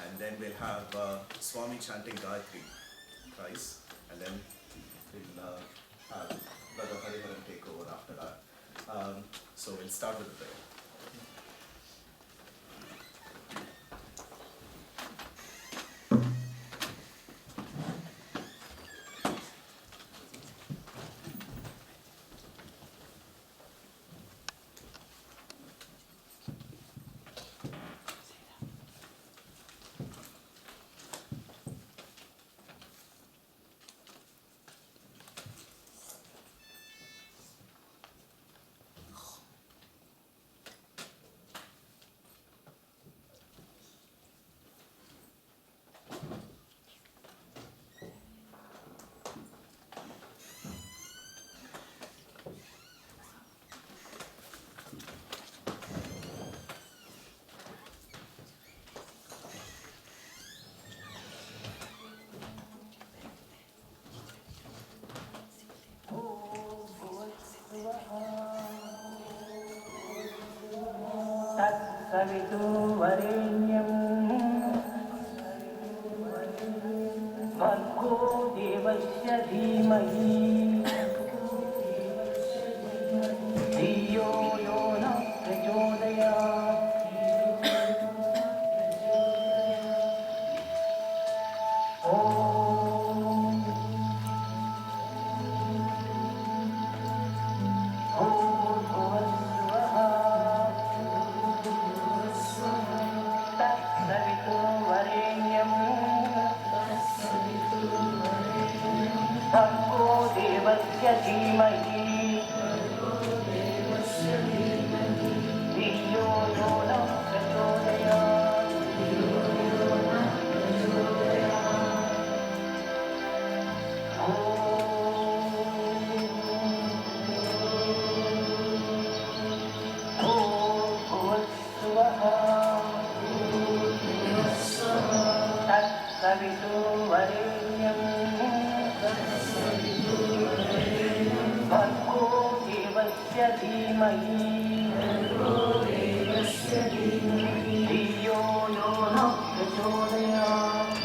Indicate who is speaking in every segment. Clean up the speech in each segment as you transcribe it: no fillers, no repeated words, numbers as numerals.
Speaker 1: and then we'll have Swami chanting Gayatri thrice, and then we'll have Brother Hariharan take over after that. So we'll start with the prayer.
Speaker 2: तत्सवितुर्वरेण्यं भर्गो देवस्य धीमहि धियो यो नः प्रचोदयात्। भर्गो देवस्य धीमहि धियो यो नः प्रचोदयात्। भूर्भुवस्सुवः तत्सवितुर्वरेण्यं भर्गो देवस्य धीमहि धियो यो नः प्रचोदयात्।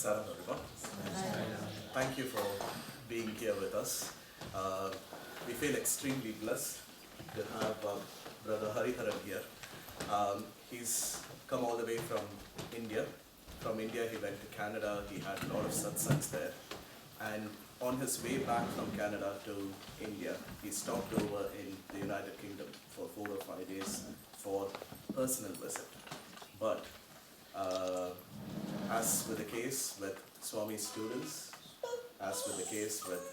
Speaker 1: Saram everyone. Thank you for being here with us. We feel extremely blessed to have Brother Hariharan here. He's come all the way from India. From India he went to Canada. He had a lot of satsangs there. And on his way back from Canada to India, he stopped over in the United Kingdom for 4 or 5 days for personal visit. But as with the case with Swami's students, as with the case with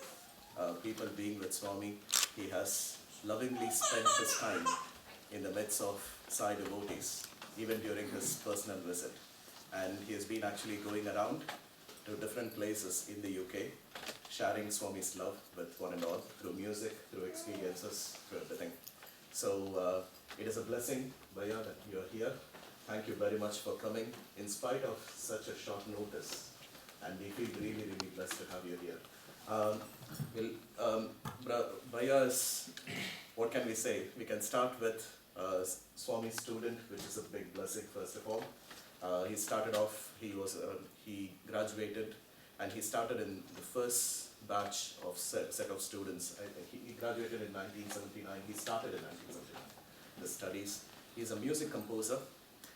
Speaker 1: people being with Swami, he has lovingly spent his time in the midst of Sai devotees, even during his personal visit. And he has been actually going around to different places in the UK, sharing Swami's love with one and all, through music, through experiences, through everything. So it is a blessing, Bhaiya, that you are here. Thank you very much for coming in spite of such a short notice, and we feel really, really blessed to have you here. Bhaiya is, what can we say? We can start with Swami's student, which is a big blessing, first of all. He started off, he graduated, and he started in the first batch of set of students. I think he graduated in 1979. He started in 1979, the studies. He's a music composer.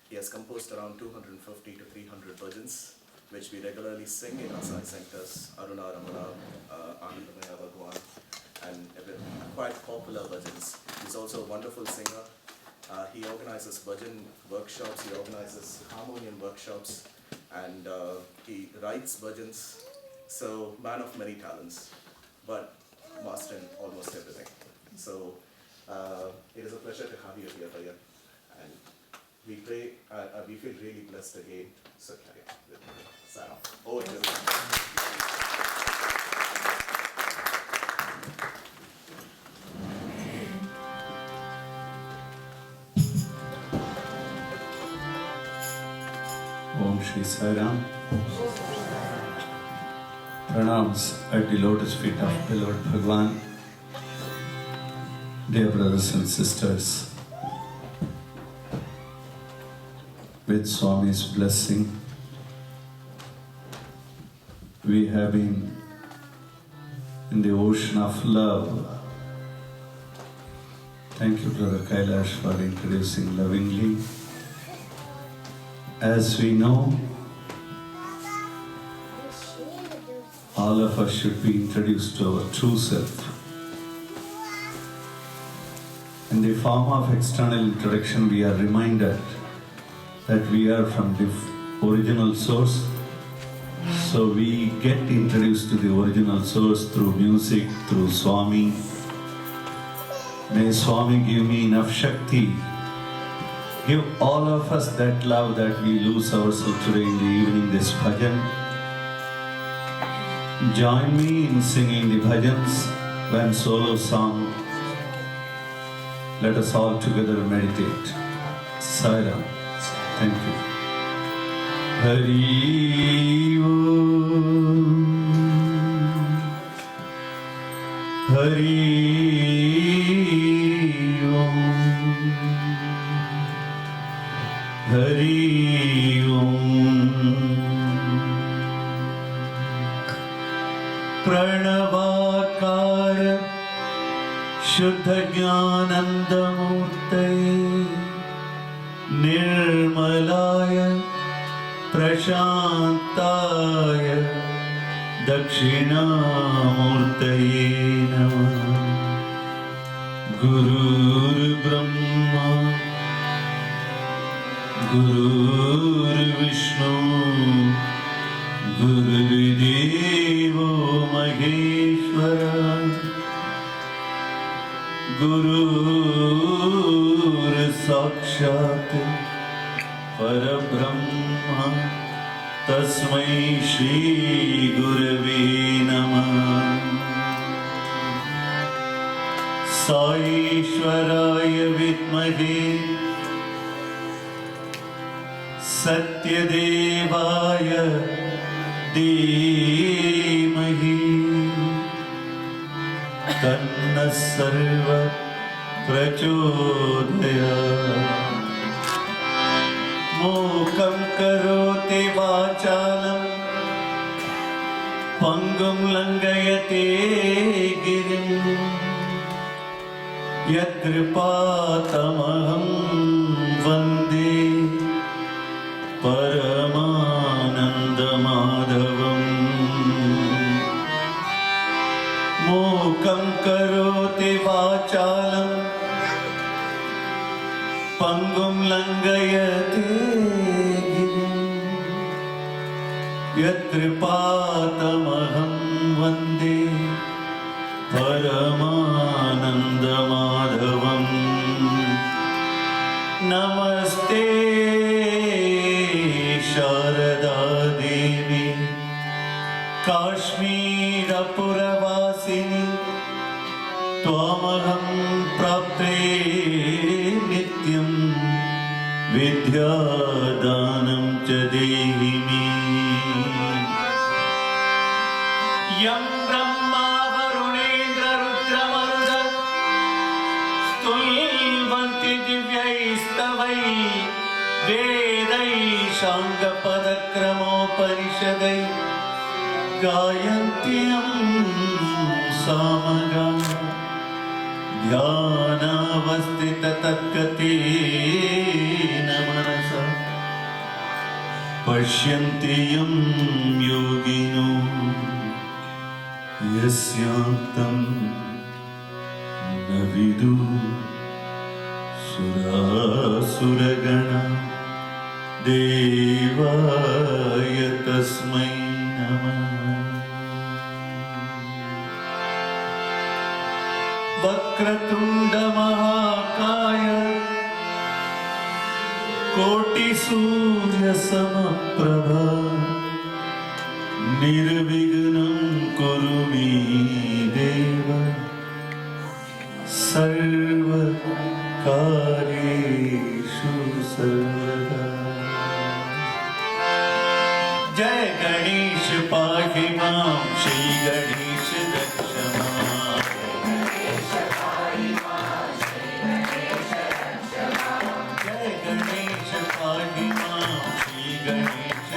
Speaker 1: He has composed around 250 to 300 bhajans, which we regularly sing in our Sai centers, Aruna Ramana, Anandamaya Bhagwan, and quite popular bhajans. He's also a wonderful singer, He organizes bhajan workshops, he organizes harmonium workshops, and he writes bhajans. So, man of many talents, but master in almost everything. So, it is a pleasure to have you here, Bhajan. And we pray, we feel really blessed again. So, carry on with me. Sign off. Over to you.
Speaker 3: Om Shri Sai Ram. Pranams at the lotus feet of the Lord Bhagwan. Dear brothers and sisters, with Swami's blessing, we have been in the ocean of love. Thank you, Brother Kailash, for introducing lovingly. As we know, all of us should be introduced to our true self. In the form of external introduction, we are reminded that we are from the original source. So we get introduced to the original source through music, through Swami. May Swami give me enough Shakti. Give all of us that love that we lose ourselves today in the evening, this bhajan. Join me in singing the bhajans when solo song. Let us all together meditate. Sai Ram. Thank you. Hari Om. Hari Om. Hari Om. Pranavakara Shuddha Jnanandamurte Nirmalaya Prashantaya Dakshinamurtaye Namah. Gurur Brahma Gurur Vishnu Gurudevo Maheshwara Gurur Sakshat Parabrahma Tasmai Shri Gurave Namah. Saishwaraya Vidmahe Satyadevaya Dhimahi Tanna Sarva Prachodayat. Mukam karoti vachalam Pangum langayate girim Yatripatamaham vande Paramanandamadhavam. Mukam karoti vachalam Pangum langayate Yatripatamaham vande Paramanandamadhavam. Namaste Sharada Devi Kashmira Puravasini Tvamaham Prapte Nityam Vidyadanam Cha Dehimi. Yam Brahma Varunendra Rudra Maruda Stulvanti Divyaistavai Vedai Shanga Padakramoparishadai Gayantiyam Samagam Dhyanavastita Tatkatina Manasa Pashyantiyam Yogino Yasyantam Navidu सुरासुरगण देवाय तस्मै नमः। वक्रतुंड महाकाय कोटिसूर्य समप्रभा निर्विघ्नं कुरु मे देव सर्वकार्येषु सर्वदा। जय गणेश पाहि मां, श्री गणेश रक्ष मां। जय गणेश पाहि मां, श्री गणेश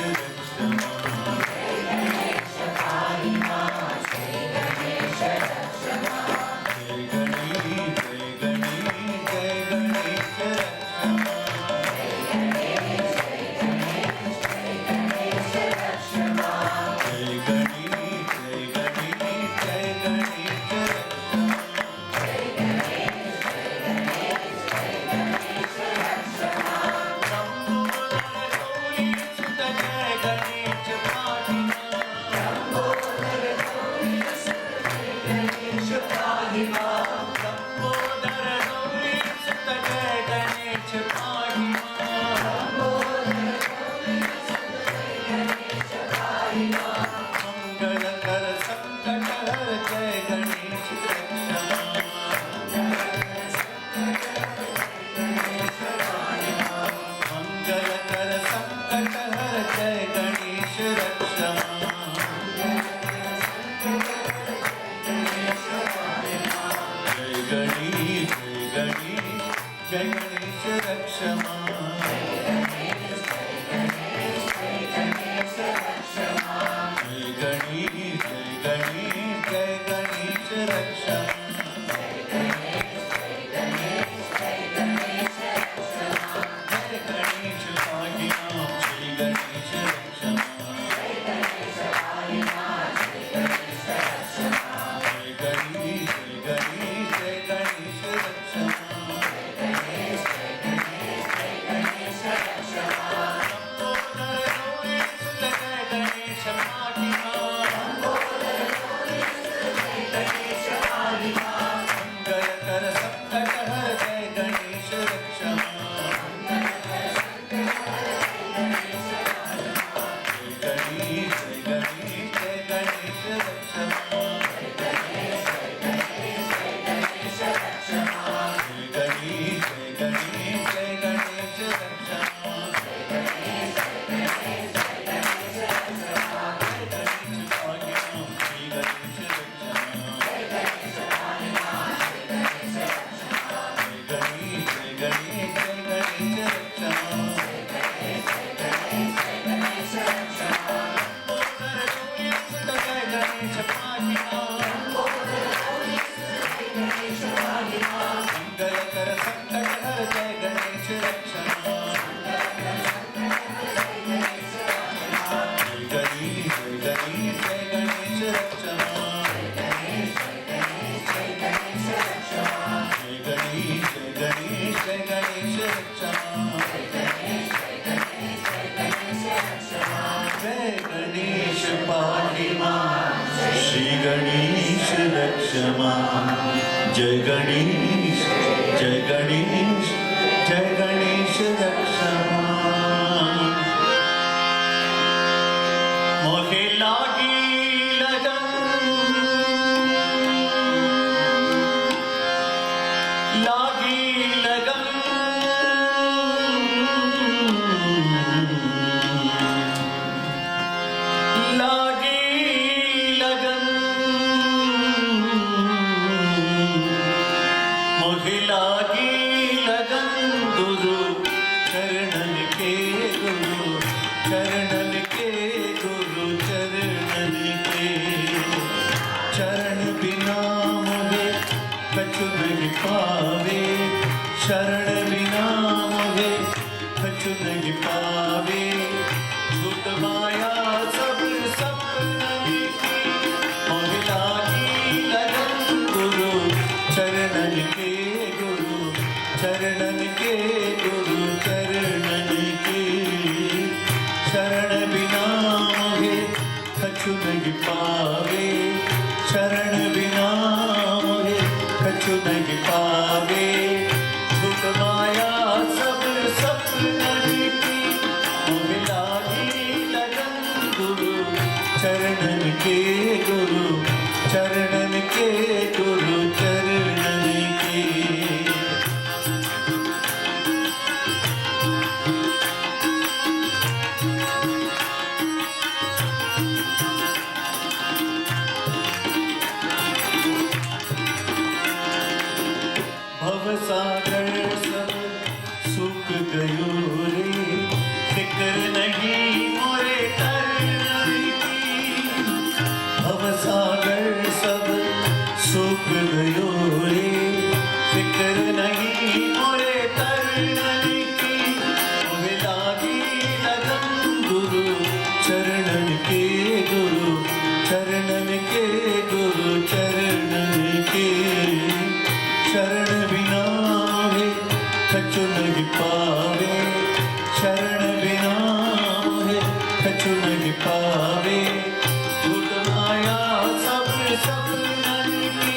Speaker 3: रक्ष मां। जय गणेश, जय गणेश, जय गणेश रक्ष मां। मोहे लागी लगन, लागी लगन, लागी लगन, मोहे लागी लगन गुरु चरणन के, गुरु चरणन के, गुरु चरणन के। चरण बिना मोहे कछु नहीं पावे, शरण बिना मोहे कछु नहीं पावे। झूठ माया सब सपनन की, मोहे लागी लगन गुरु चरणन के, गुरु चरणन के गुरु चरणन के, शरण बिना मोहे कछु नहीं पावे, शरण बिना मोहे कछु नहीं पावे। झूठ माया सब सपनन की, मोहे लागी लगन गुरु चरणन के गुरु चरणन के गुरु चरणन के। भवसागर सब सूख गयो रे, फिक्र नहीं मोरे तरन की। भवसागर सब सूख गयो रे, फिक्र नहीं मोरे तरन की। मोहे लागी लगन गुरु चरणन के गुरु चरणन के गुरु चरणन के। शरण बिना मोहे कछु नहीं पावे, शरण बिना मोहे कछु नहीं पावे। झूठ माया सब सपनन की,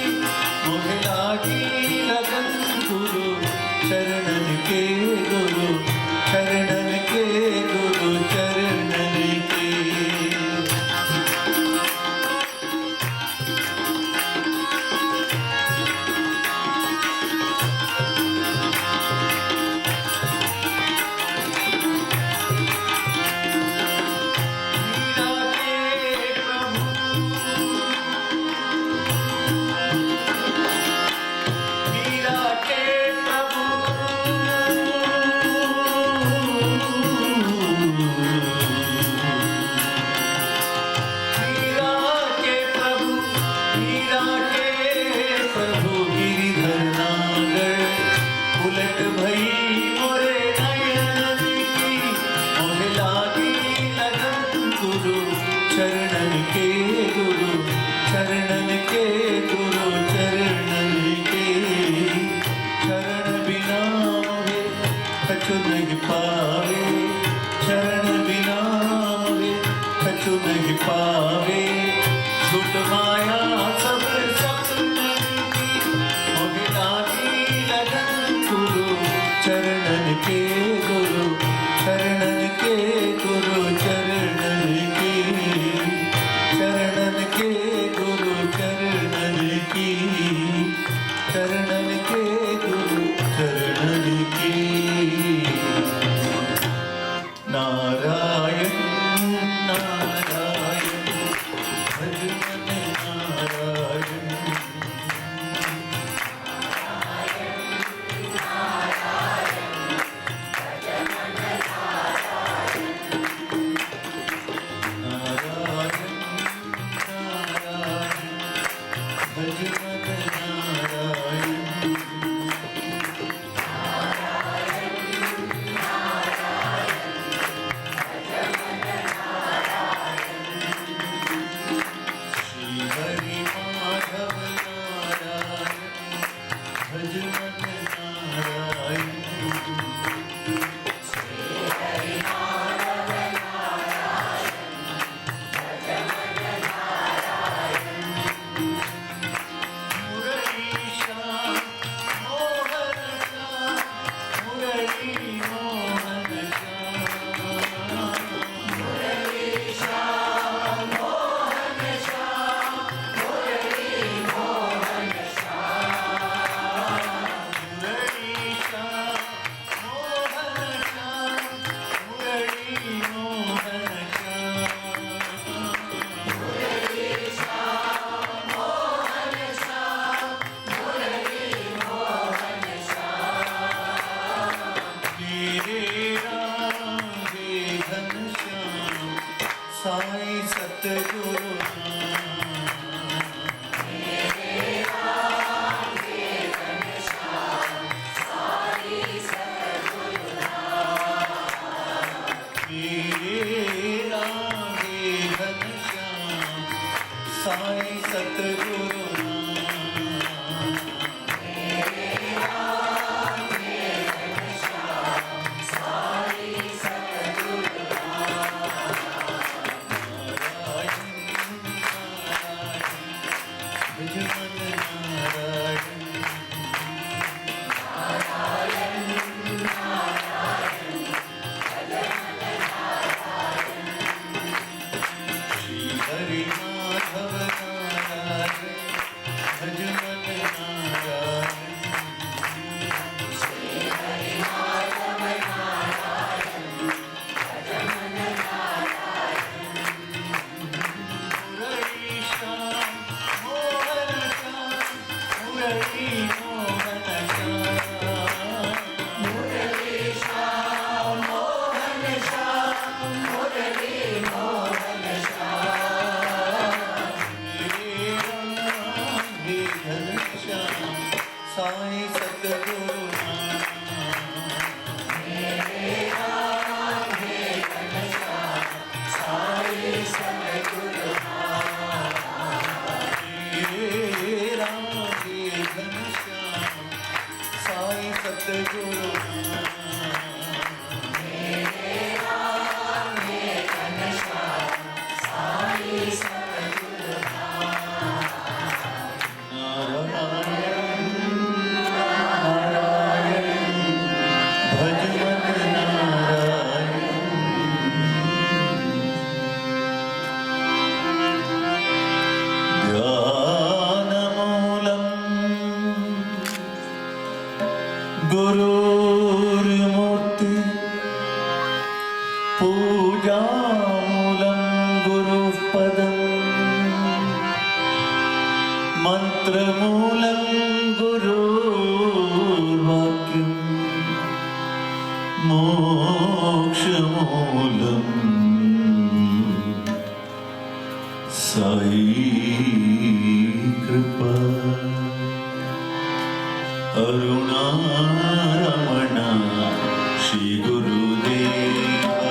Speaker 3: मोहे लागी लगन गुरु चरणन के गुरु चरणन के गुरु चरणन के। मीरा के प्रभु मीरा के प्रभु मीरा के प्रभु गिरिधर नागर, उलट भई मोरे नयन की। मोहे लागी लगन गुरु चरणन के गुरु चरणन के गुरु चरणन के। शरण बिना मोहे कछु नहीं पावे, शरण बिना मोहे कछु नहीं पावे। झूठ माया सब सपनन की, मोहे लागी लगन गुरु चरणन के गुरु चरणन के गुरु चरणन के। शरणन के गुरु चरणन की, चरणन के गुरु चरणन की। नारायण नारायण भज मन नारायण। नारायण नारायण भज मन नारायण। श्री हरि माधव नारायण भज मन नारायण। मुरलीशा मोहन श्याम, मुरली मोहन श्याम। मुरलीशा मोहन श्याम, मुरली मोहन श्याम। मुरलीशा मोहन श्याम, मुरली मोहन मेरे राधे घनश्याम साईं सतगुरु मेरे राधे घनश्याम साईं सतगुरु नाम। शास्त्रमूलं गुरुर्वाक्यं मोक्षमूलं साई कृपा अरुणारमण श्री गुरुदेवा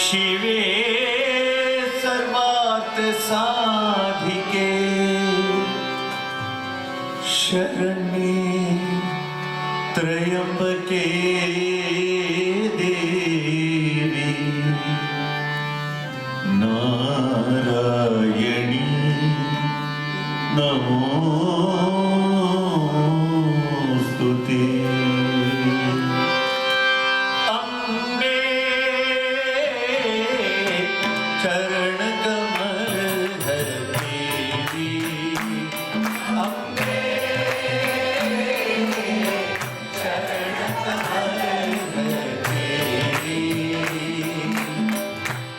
Speaker 4: शिवे सर्वार्थ साधिके शरण्ये
Speaker 3: त्र्यंबके देवी नारायणी नमोस्तुते। अम्बे चरण कमल धर तेरी, अम्बे चरण कमल धर तेरी।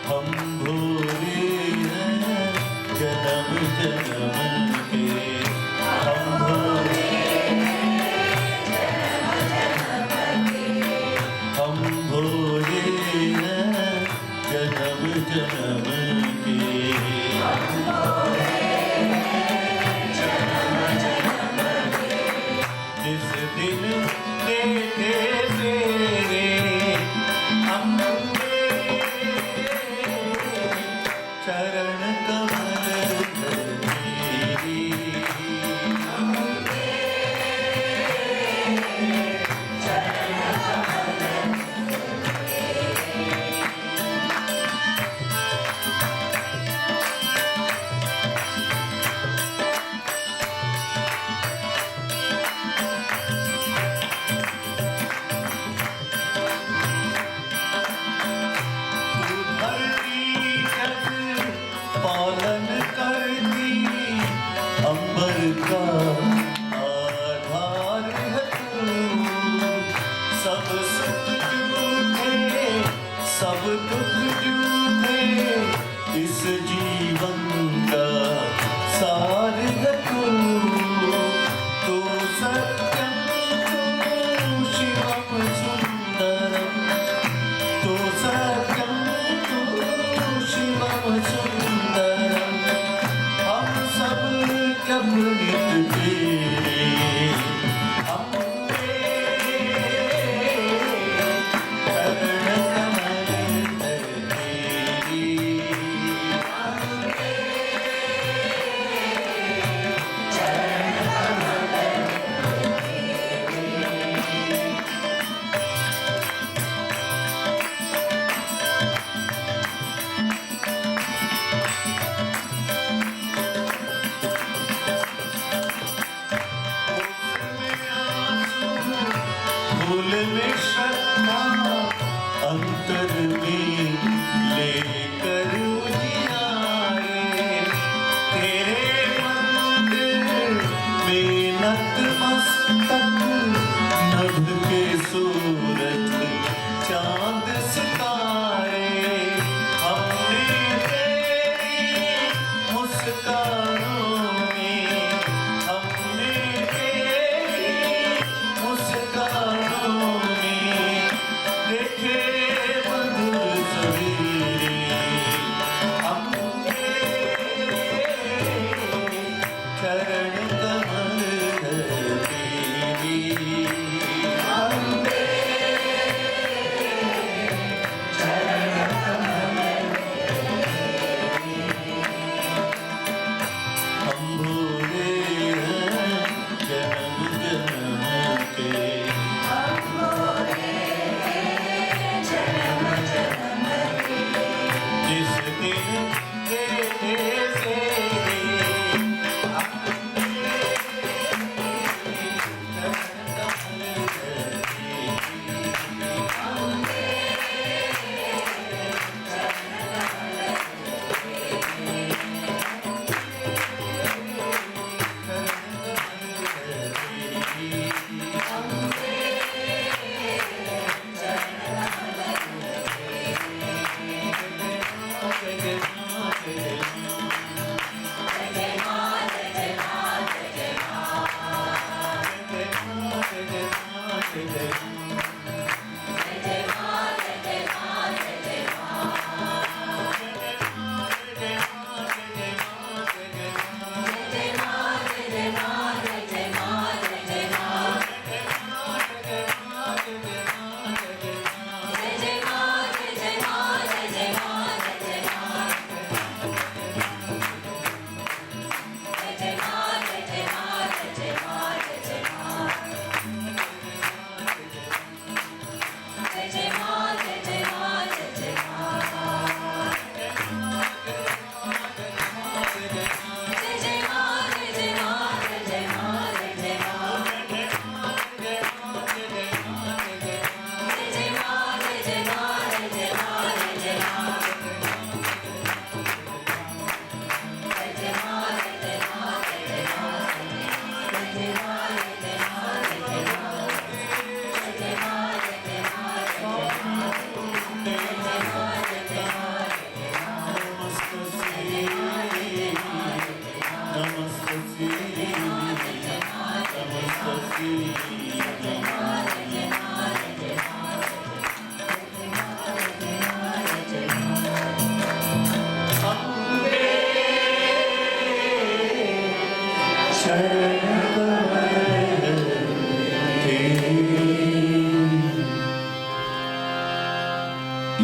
Speaker 3: हम भोले हैं जन्म जन्म के, हम भोले हम भोले हैं जन्म जन्म के। जिस दिन देखे तेरे अम्बे चरण कमल धर तेरी। पालन करती अंबर का आधार है तू। सब सुख जूठे सब दुख जूठे इस जीवन का सार है तू। तो सत्यम तू शिवम सुंदरम, तो सत्यम तू शिवम सुंदरम। हम सब जब नित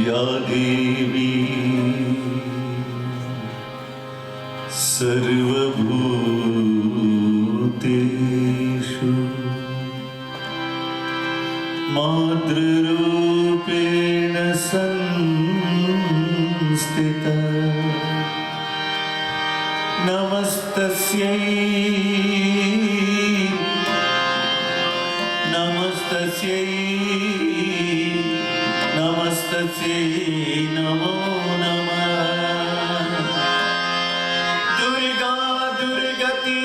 Speaker 3: या देवी सर्वभूतेषु मातृरूपेण संस्थिता नमस्तस्यै नमस्तस्यै नमस्तस्यै नमो नमः दुर्गा दुर्गति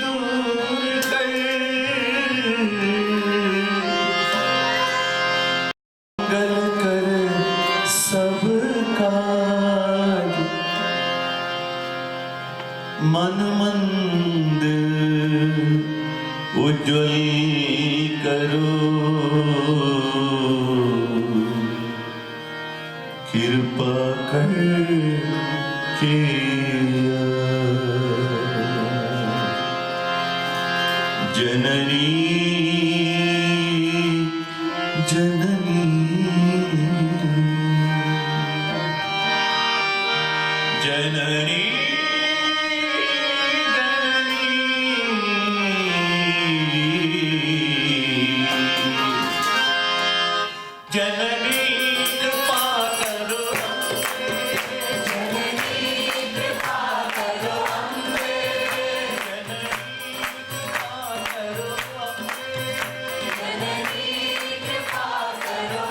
Speaker 3: दूर कर मंगल कर सब काज मन मंद उज्ज्वल करो कृपा कर के जननी जननी जननी जननी कृपा करो जननी कृपा करो जननी कृपा करो जननी कृपा करो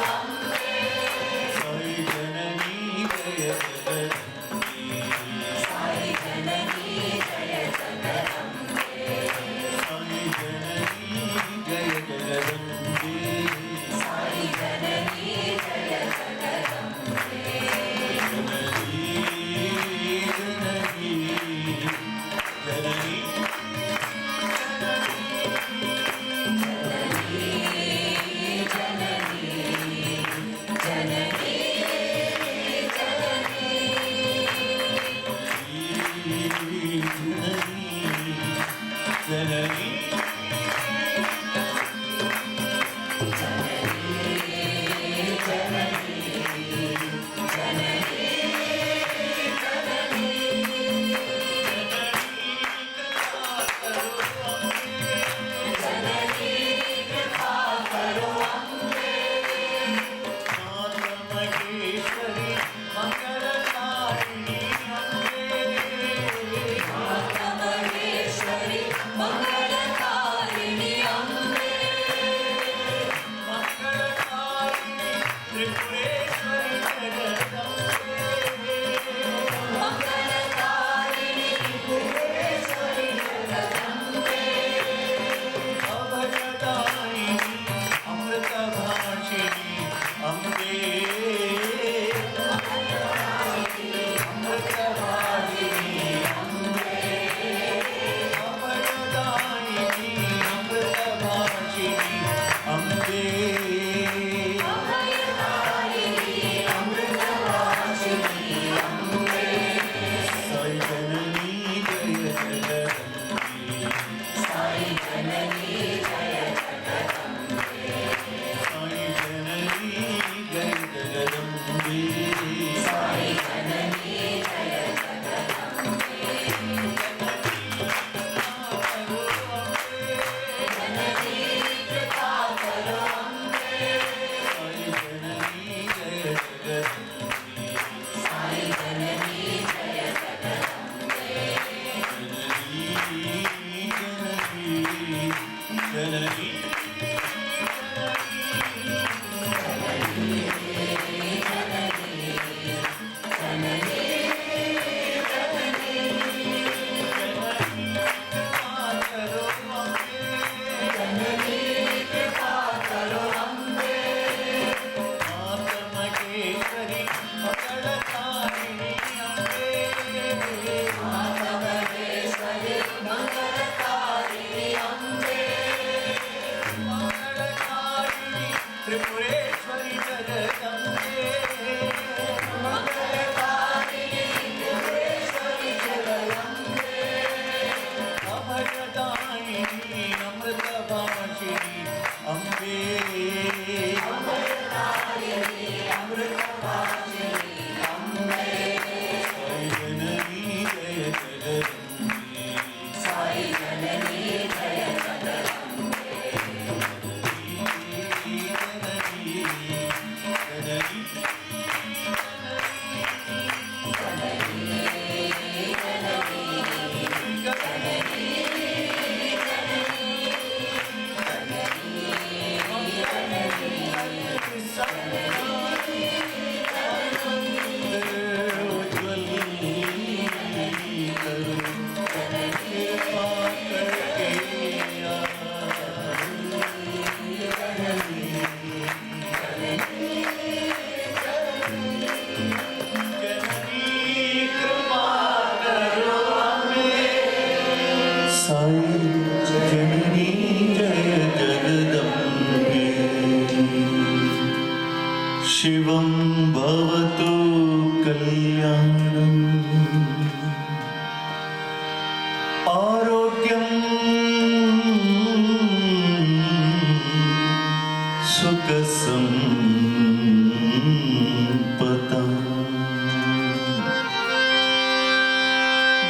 Speaker 3: साई जननी जय जगदम्बे साई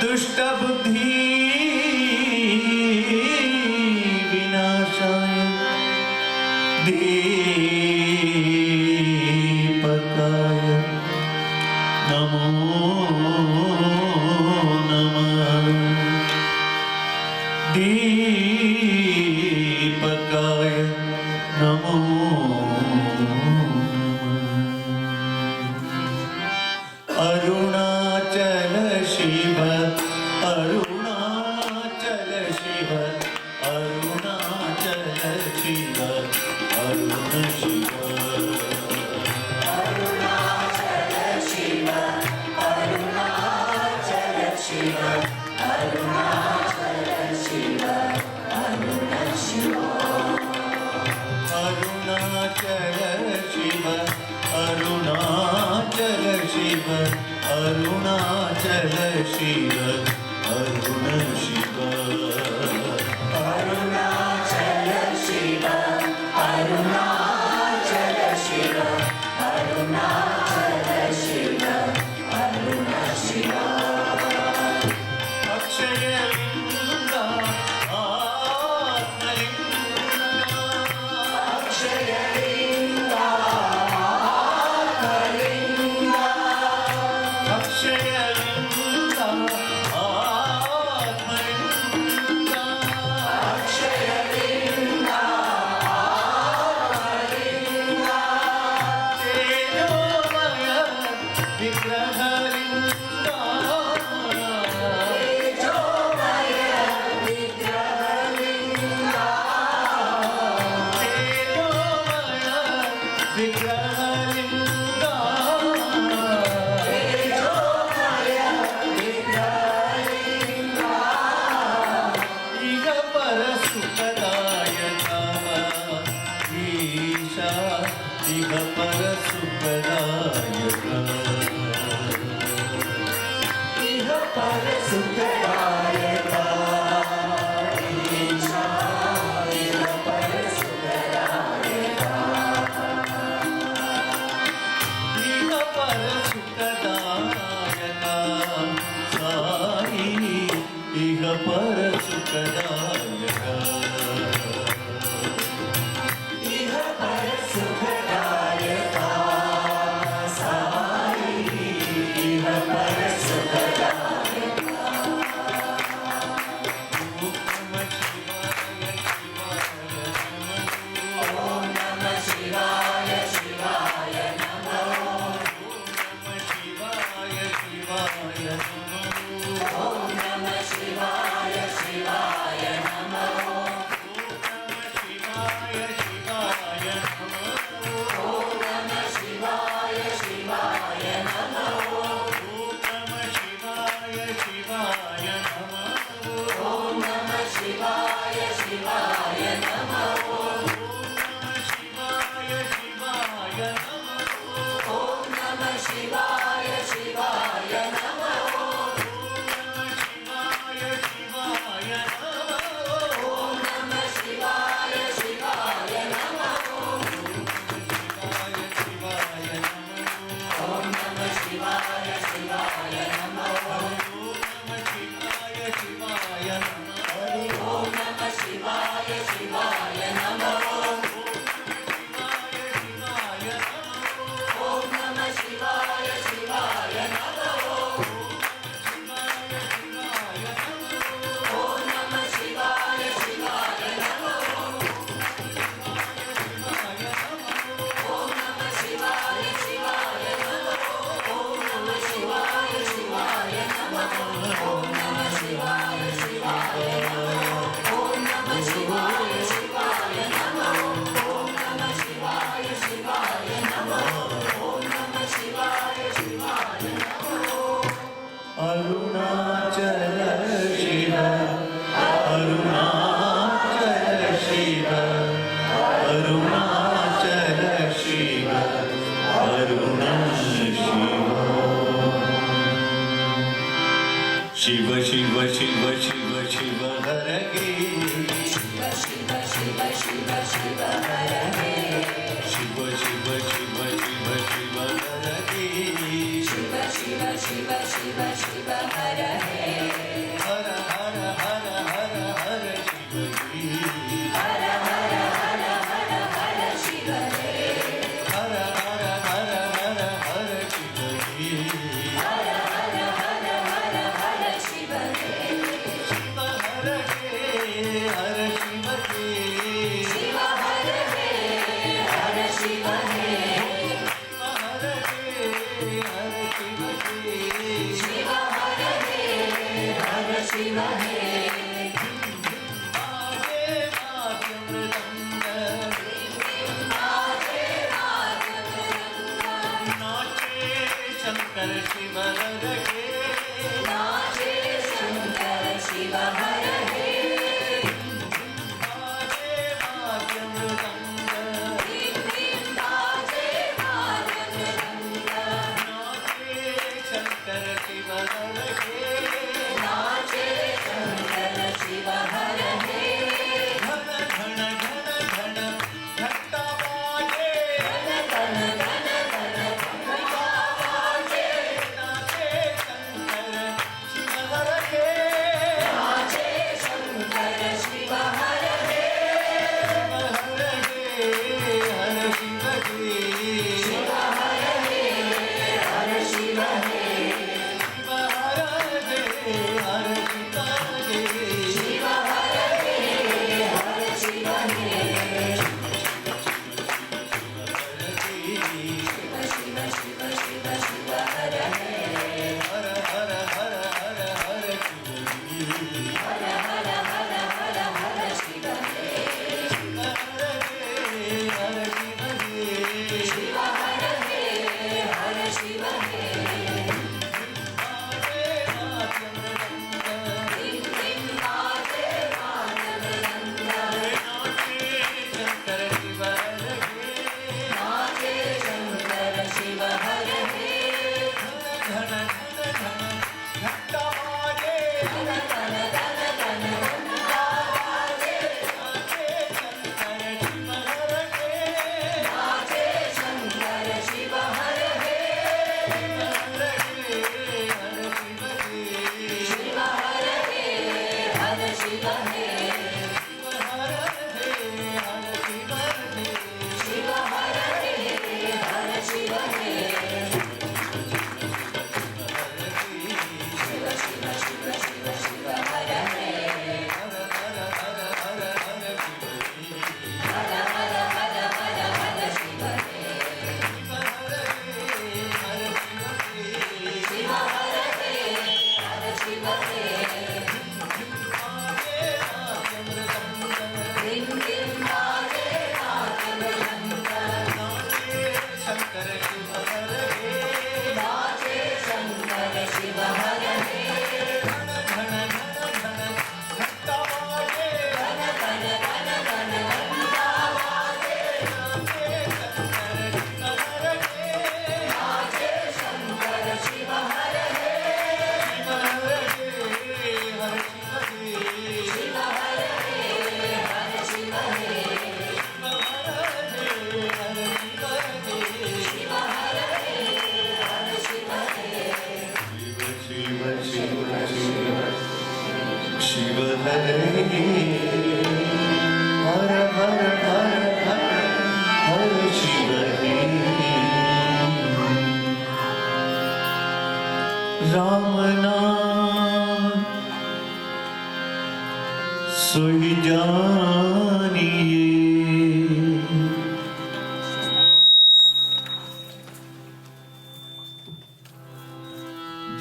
Speaker 3: दुष्टबुद्धि विनाशाय दीपकाय नमो नमः दीपकाय नमो अरुणाचल शिव अरुणाचल शिव अरुणाचल शिव अरुण शिव अरुणाचल शिव अरुणाचल शिव अरुणाचल शिव अरुण शिव अक्षयलिंगा शिव शिव शिव शिव शिव हर गे शिव शिव शिव शिव शिव हर गे शिव शिव शिव शिव शिव हर गे शिव शिव शिव शिव शिव हर गे राम नाम सोई जानिए,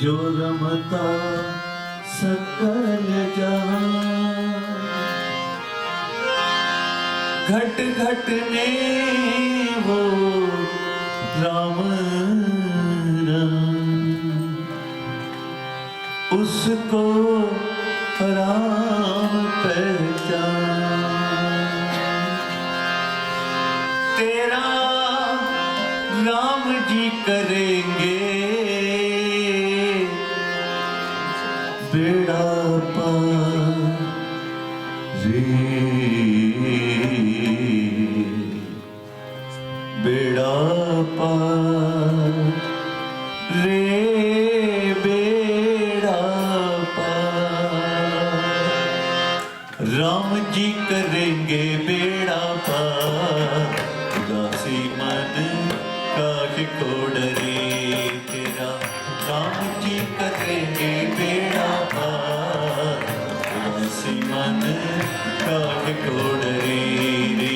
Speaker 3: जो रमता सकल जहां, घट घट में वो राम उसको राम पहचान। तेरा राम जी करेंगे बेड़ा पार रे, बेड़ा पार रे, राम जी करेंगे बेड़ा पार। उदासी मन काहे को डरे, तेरा राम जी करेंगे बेड़ा पार। उदासी मन काहे को डरे रे,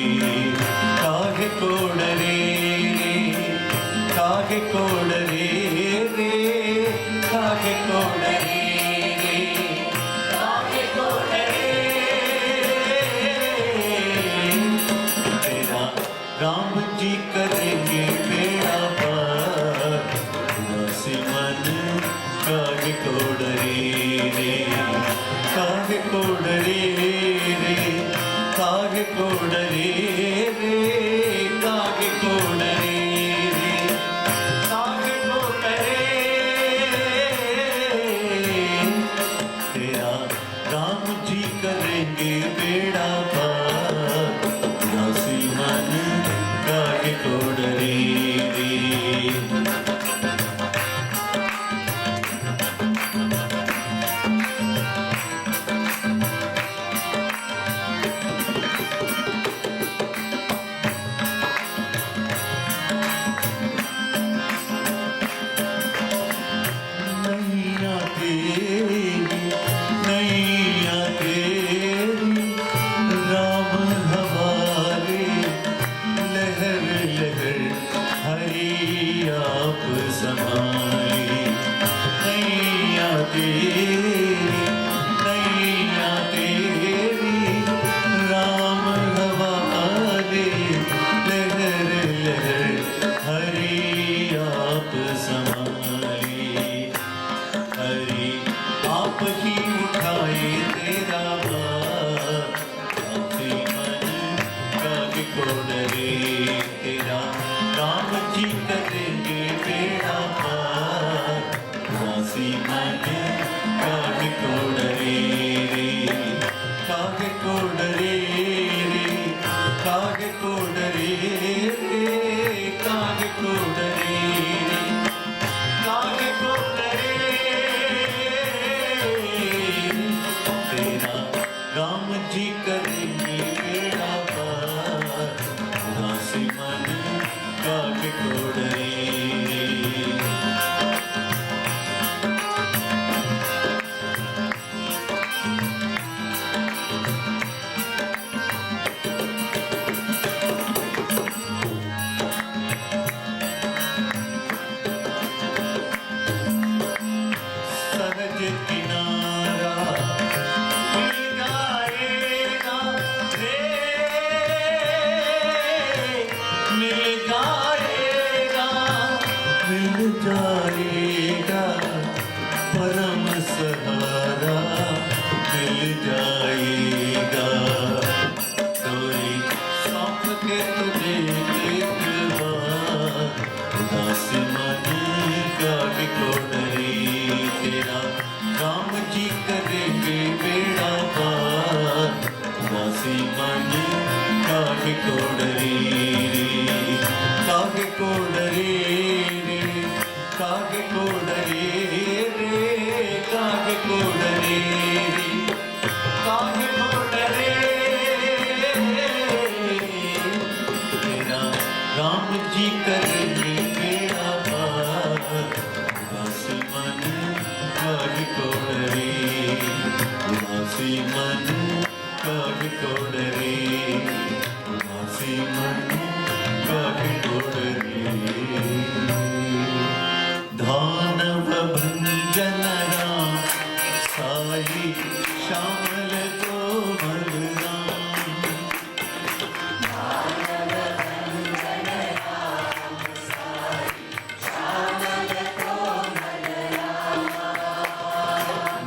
Speaker 3: काहे को डरे रे, काहे को डरे रे, काहे को डरे रे, कोडरे रे कागे कोडरे रे कागे कोडरे तेरा राम जी करेंगे बेड़ा पार दासी मन कागे कोडरे रे नैया तेरी राम हवाले लहर लहर हरि आप संभाले नैया तेरी राम हवाले लहर लहर हरि आप संभाले हरि आप ही उठाए तेरा भार आपसे मन कागे कोडरे तेरा राम जी करेंगे बेड़ा पार दासी मन कागे कोडरे रे कागे कोडरे रे कागे कोडरे रे कागे कोडरे रे कागे कोडरे तेरा राम जी करेंगे बेड़ा पार दासी मन कागे कोडरे सहज किनारा मिल जाएगा रे मिल जाएगा परम सहारा मिल जाएगा कोई सौंप के तुझे एक बार दासी मन कागे कोडरे तेरा राम जी करेंगे बेड़ा पार दासी मन कागे कोडरे रे कागे कोडरे रे कागे कोडरे रे कागे कोडरे रे कागे कोडरे तेरा राम जी करेंगे बेड़ा पार दासी मन कागे कोडरे दासी मन कागे कोडरे दासी मन कागे कोडरे दानव भंजन राम साई श्यामल कोमल राम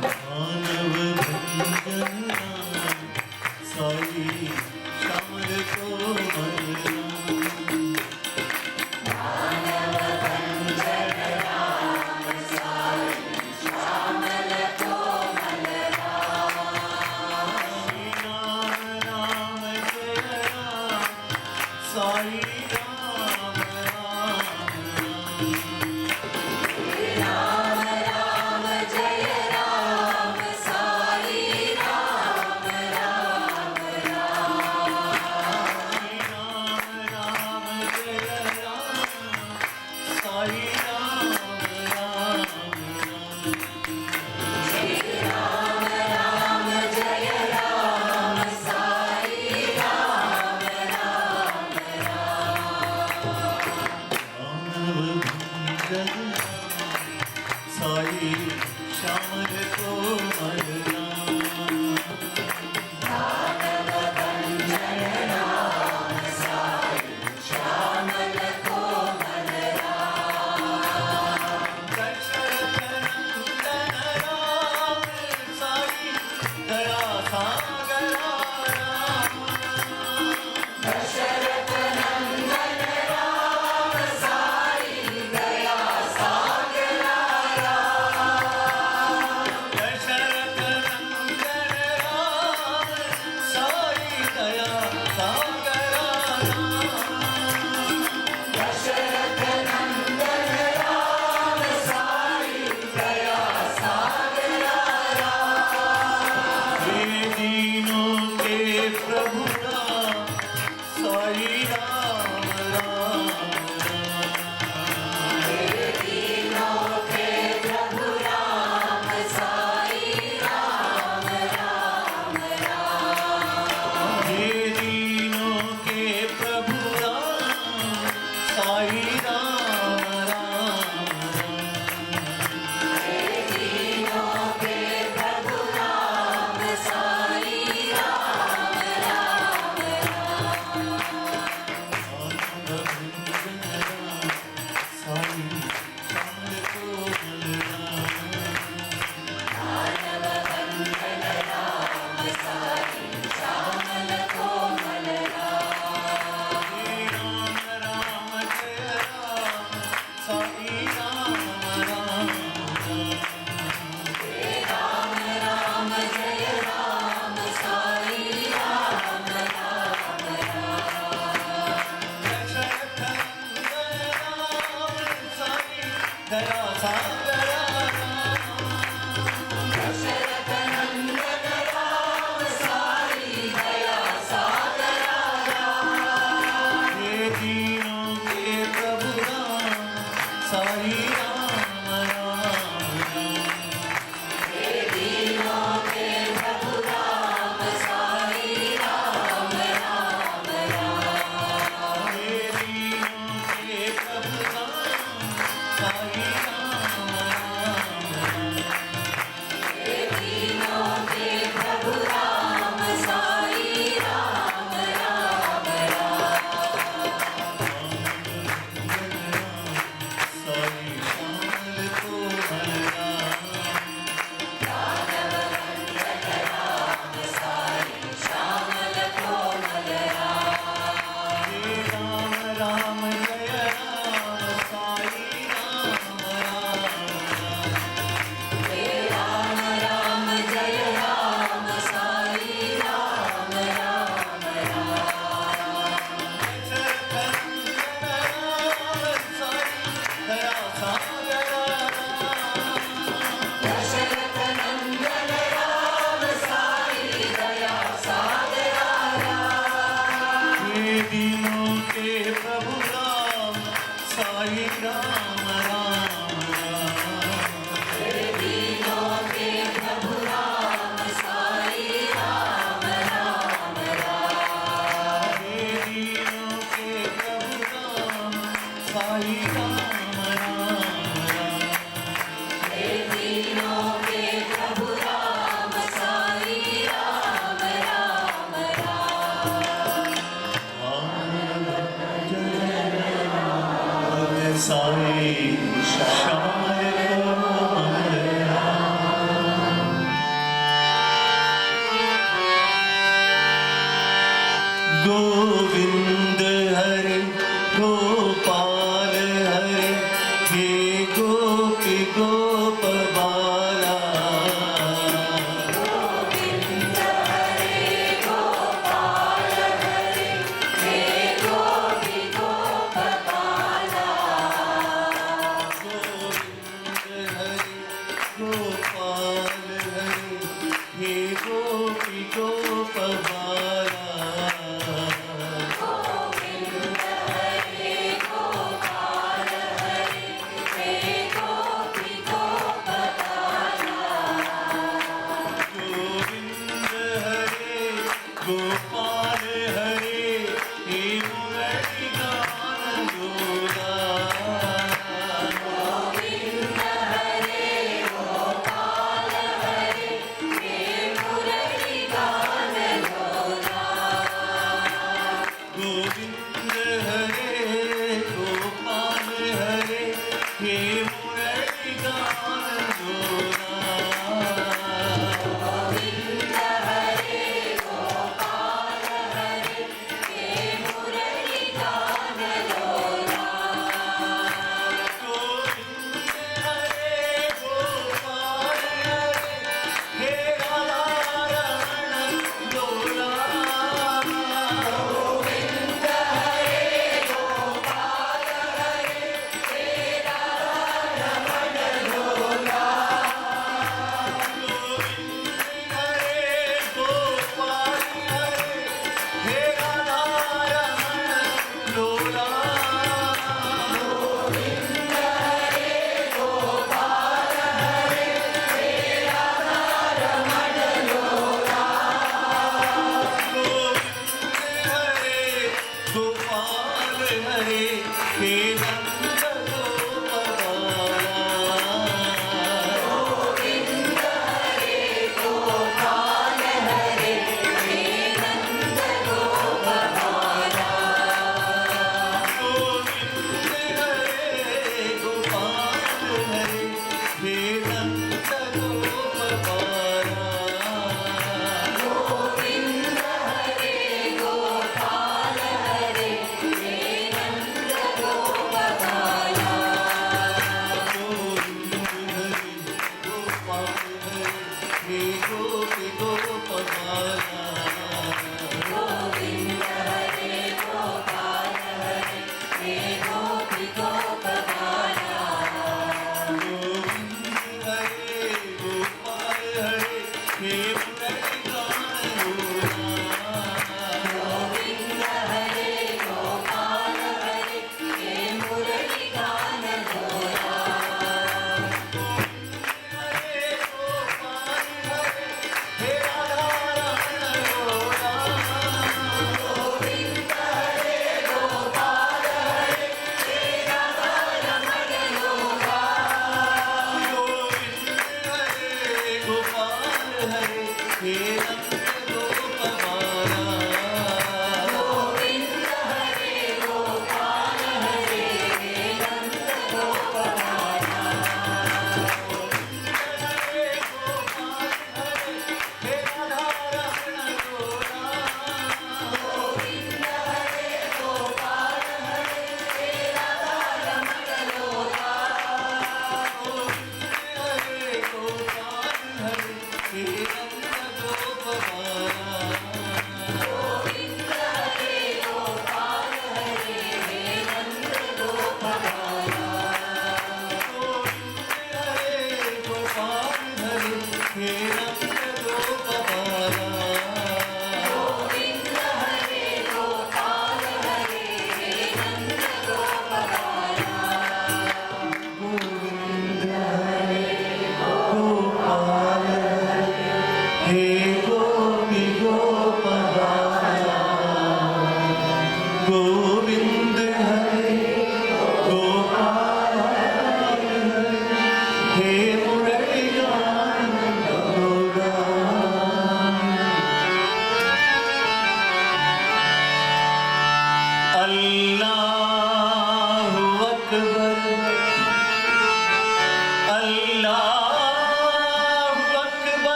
Speaker 3: दानव भंजन राम साई श्यामल कोमल राम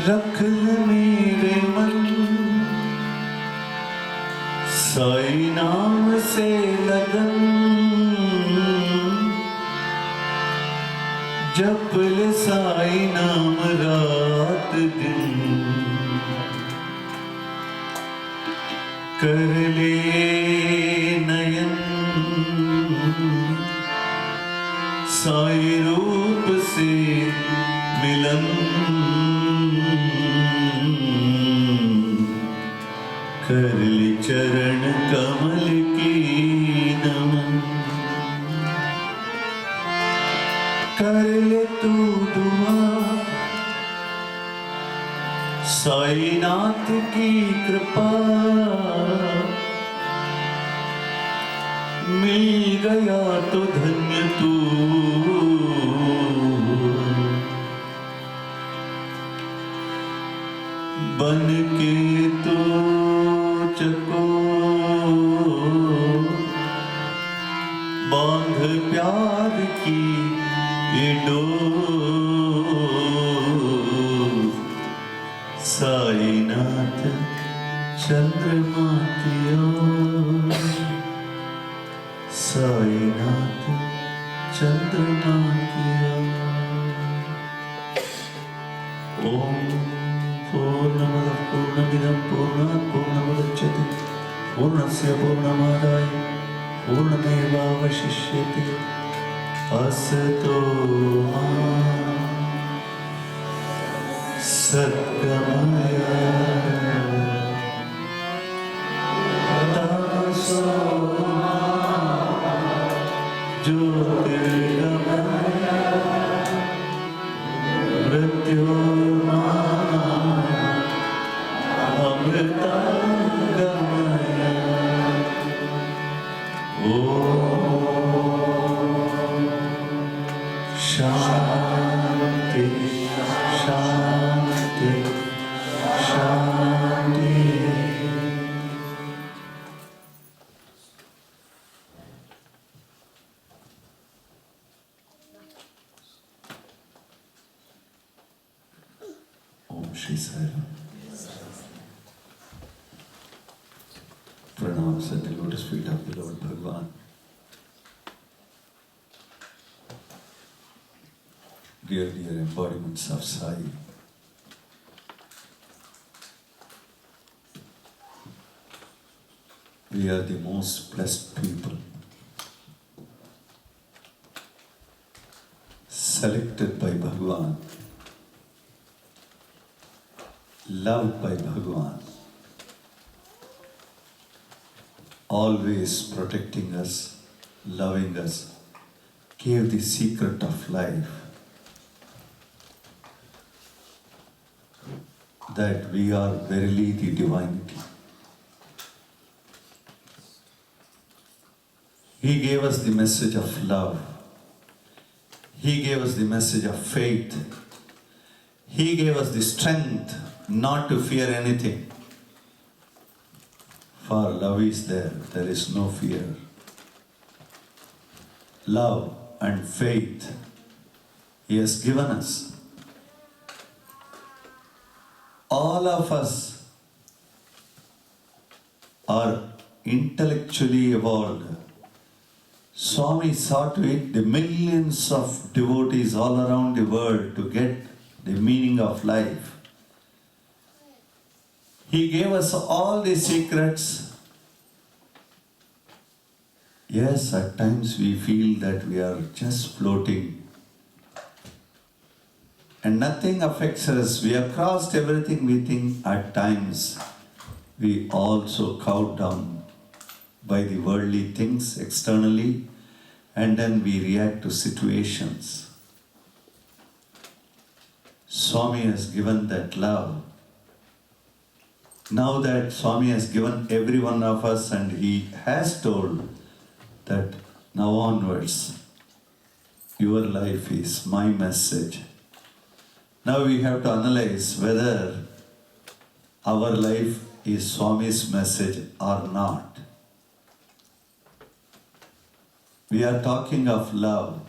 Speaker 3: रख ले मेरे मन साई नाम से लगन जप ले साई नाम रात दिन कर ले नयन साई रूप से मिलन कर ले चरण कमल की नमन कर ले तू दुआ साई नाथ की कृपा मिल गया तो धन्य तू बन के तो चको बांध प्यार की ये डोर साईनाथ चंद्रमा की ओर साईनाथ चंद्रमा की ओर ओम पूर्णमदः पूर्णमिदं पूर्णात् पूर्णमुदच्यते पूर्णस्य पूर्णमादाय पूर्णमेवावशिष्यते असतो मा सद्गमय तमसो मा ज्योतिर्गमय मृत्योर्मा अमृतंगमय ओम शांति शांति Shanti Om Shri Sairam Pranams at the lotus feet of the Lord Bhagavan. Dear embodiments of Sai, we are the most blessed people, selected by Bhagavan, loved by Bhagavan, always protecting us, loving us, gave the secret of life, that we are verily the divinity. He gave us the message of love. He gave us the message of faith. He gave us the strength not to fear anything. For love is there is no fear. Love and faith He has given us. All of us are intellectually evolved. Swami saw to it the millions of devotees all around the world to get the meaning of life. He gave us all the secrets. Yes, at times we feel that we are just floating and nothing affects us. We have crossed everything we think. At times we also cowed down by the worldly things externally, and then we react to situations. Swami has given that love. Now that Swami has given every one of us, and He has told that now onwards, your life is my message. Now we have to analyze whether our life is Swami's message or not. We are talking of love.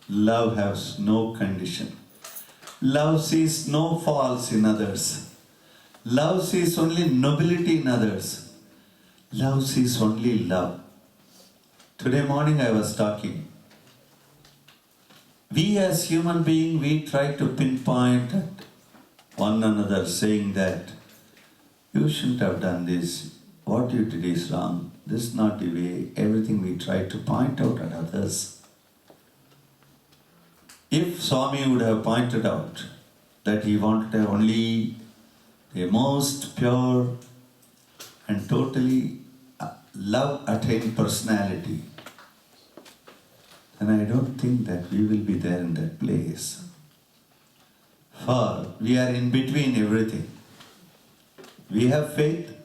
Speaker 3: Love has no condition. Love sees no faults in others. Love sees only nobility in others. Love sees only love. Today morning I was talking. We as human beings, we try to pinpoint at one another saying that you shouldn't have done this. What you did is wrong. This is not the way. Everything we try to point out at others. If Swami would have pointed out that he wanted to have only the most pure and totally love-attained personality, then I don't think that we will be there in that place. For we are in between everything. We have faith,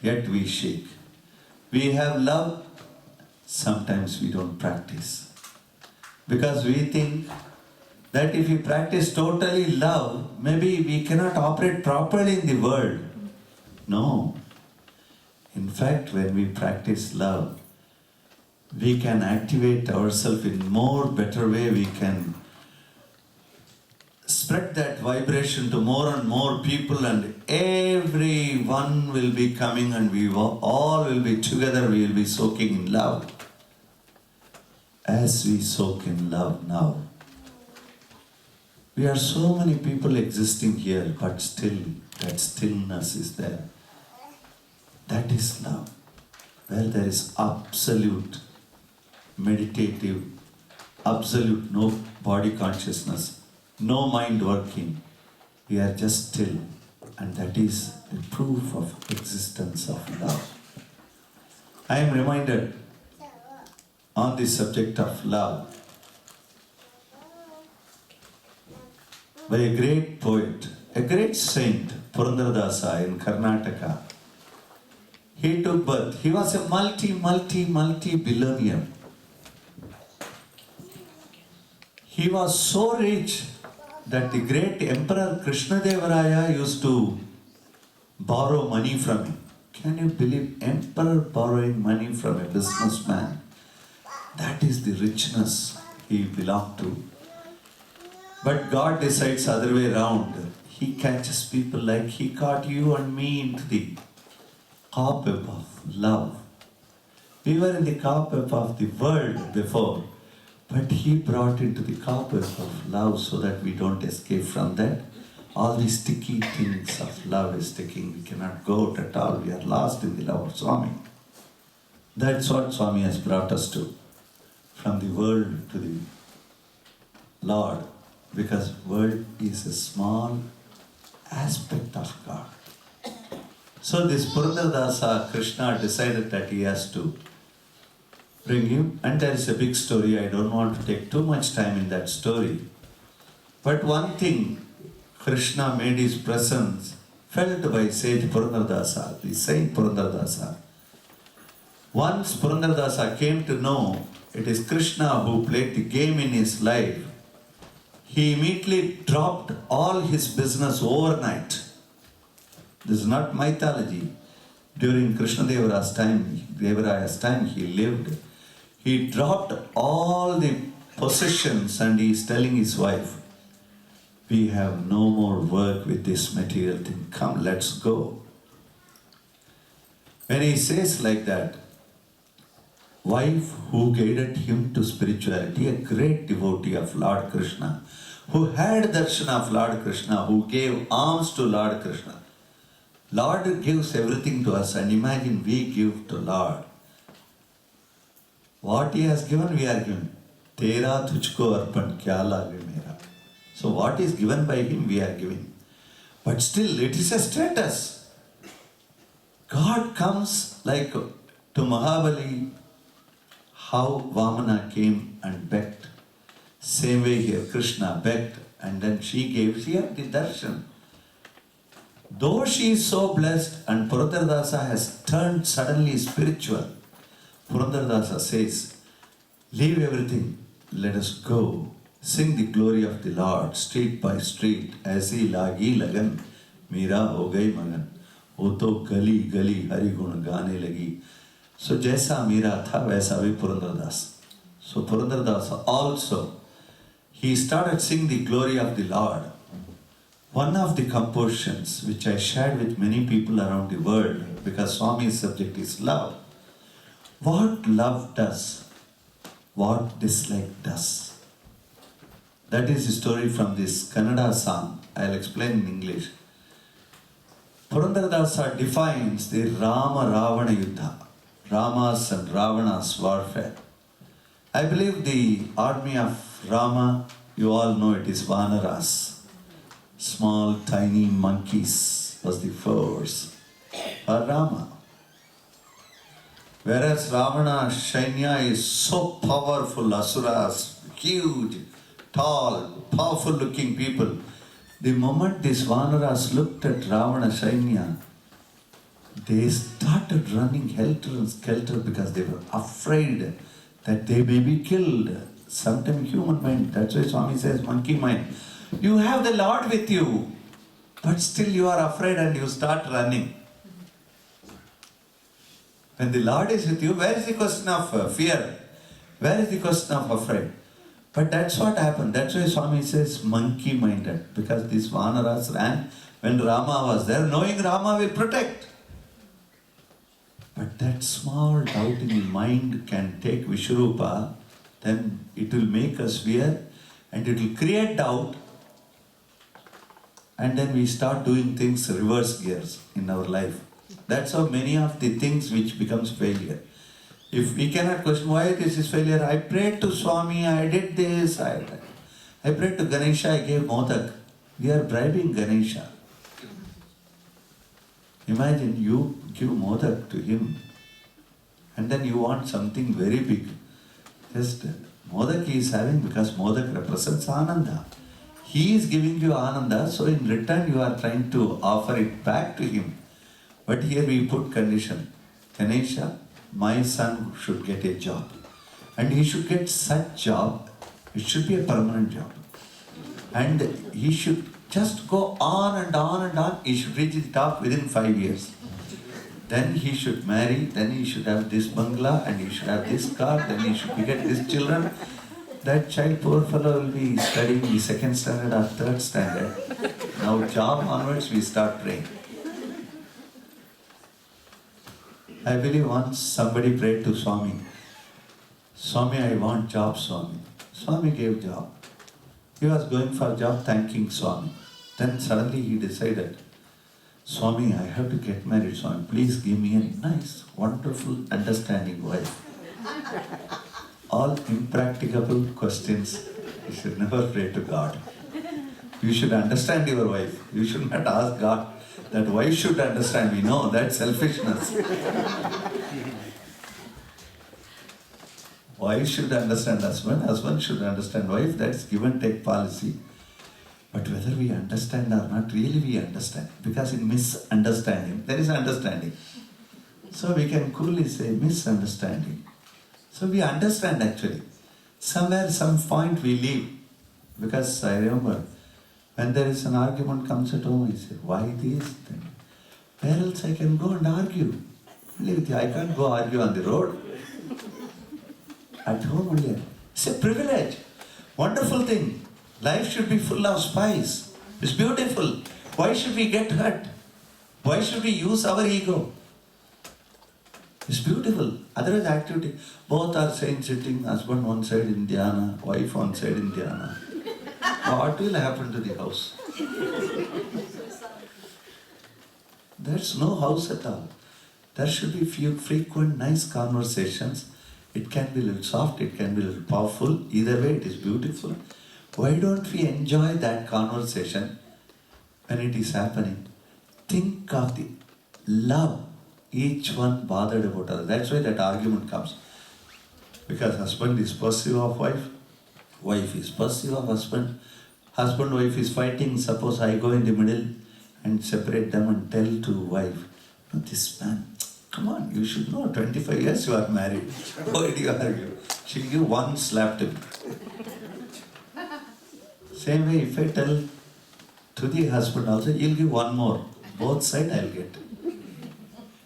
Speaker 3: yet we shake. We have love, sometimes we don't practice. Because we think that if we practice totally love, maybe we cannot operate properly in the world. No. In fact, when we practice love, we can activate ourselves in more better way. We can spread that vibration to more and more people, and everyone will be coming, and we all will be together. We will be soaking in love. As we soak in love now, we are so many people existing here, but still that stillness is there. That is love, where there is absolute meditative, absolute no body consciousness, no mind working. We are just still, and that is the proof of existence of love. I am reminded on the subject of love by a great poet, a great saint, Purandaradasa in Karnataka. He took birth. He was a multi-billionaire. He was so rich that the great Emperor Krishnadevaraya used to borrow money from him. Can you believe Emperor borrowing money from a businessman? That is the richness he belonged to. But God decides other way around. He catches people like he caught you and me into the cobweb of love. We were in the cobweb of the world before, but he brought into the cobweb of love so that we don't escape from that. All these sticky things of love is sticking. We cannot go out at all. We are lost in the love of Swami. That's what Swami has brought us to. From the world to the Lord. Because world is a small aspect of God. So this Purandaradasa, Krishna decided that he has to bring him. And there is a big story. I don't want to take too much time in that story. But one thing, Krishna made his presence felt by Sage Purandaradasa, the Saint Purandaradasa. Once Purandaradasa came to know it is Krishna who played the game in his life, he immediately dropped all his business overnight. This is not mythology. During Krishnadeva's time, he lived. He dropped all the possessions and he is telling his wife, we have no more work with this material thing. Come, let's go. When he says like that, wife who guided him to spirituality, a great devotee of Lord Krishna, who had darshan of Lord Krishna, who gave alms to Lord Krishna. Lord gives everything to us, and imagine we give to Lord. What he has given, we are given. Tera tujhko arpan kya lage mera. So what is given by him, we are giving. But still, it is a status. God comes like to Mahabali, how Vamana came and begged. Same way here, Krishna begged and then she gave. She had the darshan. Though she is so blessed and Purandaradasa has turned suddenly spiritual, Purandaradasa says, leave everything, let us go. Sing the glory of the Lord, street by street, aisi lagi lagan, mera ho gayi magan, wo to gali gali hari gun gaane lagi. So jaisa mera tha, vaisa bhi Purandaradasa. So Purandaradasa also, he started singing the glory of the Lord. One of the compositions which I shared with many people around the world, because Swami's subject is love. What love does, what dislike does. That is the story from this Kannada song. I'll explain in English. Purandaradasa defines the Rama-Ravana Yuddha, Rama's and Ravana's warfare. I believe the army of Rama, you all know it is Vanaras. Small, tiny monkeys was the force for Rama. Whereas Ravana, Shainya is so powerful, Asuras, huge, tall, powerful looking people. The moment these Vanaras looked at Ravana, Shainya, they started running helter and skelter because they were afraid that they may be killed. Sometimes human mind, that's why Swami says monkey mind. You have the Lord with you, but still you are afraid and you start running. When the Lord is with you, where is the question of fear? Where is the question of afraid? But that's what happened. That's why Swami says monkey-minded, because these Vanaras ran when Rama was there, knowing Rama will protect. But that small doubt in the mind can take Vishwarupa, then it will make us fear and it will create doubt. And then we start doing things reverse gears in our life. That's how many of the things which becomes failure. If we cannot question why this is failure, I prayed to Swami, I did this, I prayed to Ganesha, I gave modak. We are bribing Ganesha. Imagine you give modak to him and then you want something very big. Just modak he is having because modak represents Ananda. He is giving you Ananda, so in return you are trying to offer it back to him. But here we put condition. Ganesha, my son should get a job. And he should get such job, it should be a permanent job. And he should just go on and on and on. He should reach the top within 5 years. Then he should marry, then he should have this bungalow, and he should have this car, then he should get these children. That child, poor fellow, will be studying the 2nd standard or 3rd standard. Now job onwards we start praying. I believe once somebody prayed to Swami, Swami, I want job, Swami. Swami gave job. He was going for job thanking Swami. Then suddenly he decided, Swami, I have to get married, Swami. Please give me a nice, wonderful, understanding wife. All impracticable questions, you should never pray to God. You should understand your wife. You should not ask God that wife should understand me. No, that's selfishness. Wife should understand husband, husband should understand wife. That's give and take policy. But whether we understand or not, really we understand. Because in misunderstanding, there is understanding. So we can coolly say misunderstanding. So we understand actually. Somewhere, some point we leave. Because I remember, when there is an argument comes at home, I say, why this? Then, where else I can go and argue? Only with you. I can't go argue on the road. At home only. It's a privilege. Wonderful thing. Life should be full of spice. It's beautiful. Why should we get hurt? Why should we use our ego? It's beautiful. Otherwise activity. Both are saints sitting, husband one side in dhyana, wife one side in dhyana. What will happen to the house? There's no house at all. There should be few frequent nice conversations. It can be a little soft, it can be a little powerful. Either way, it is beautiful. Why don't we enjoy that conversation when it is happening? Think of the love each one bothered about others. That's why that argument comes. Because husband is possessive of wife, wife is possessive of husband, husband, wife is fighting. Suppose I go in the middle and separate them and tell to wife, no, this man, come on, you should know, 25 years you are married. Why do you argue? She'll give one slap to me. Same way, if I tell to the husband also, he'll give one more. Both sides I'll get.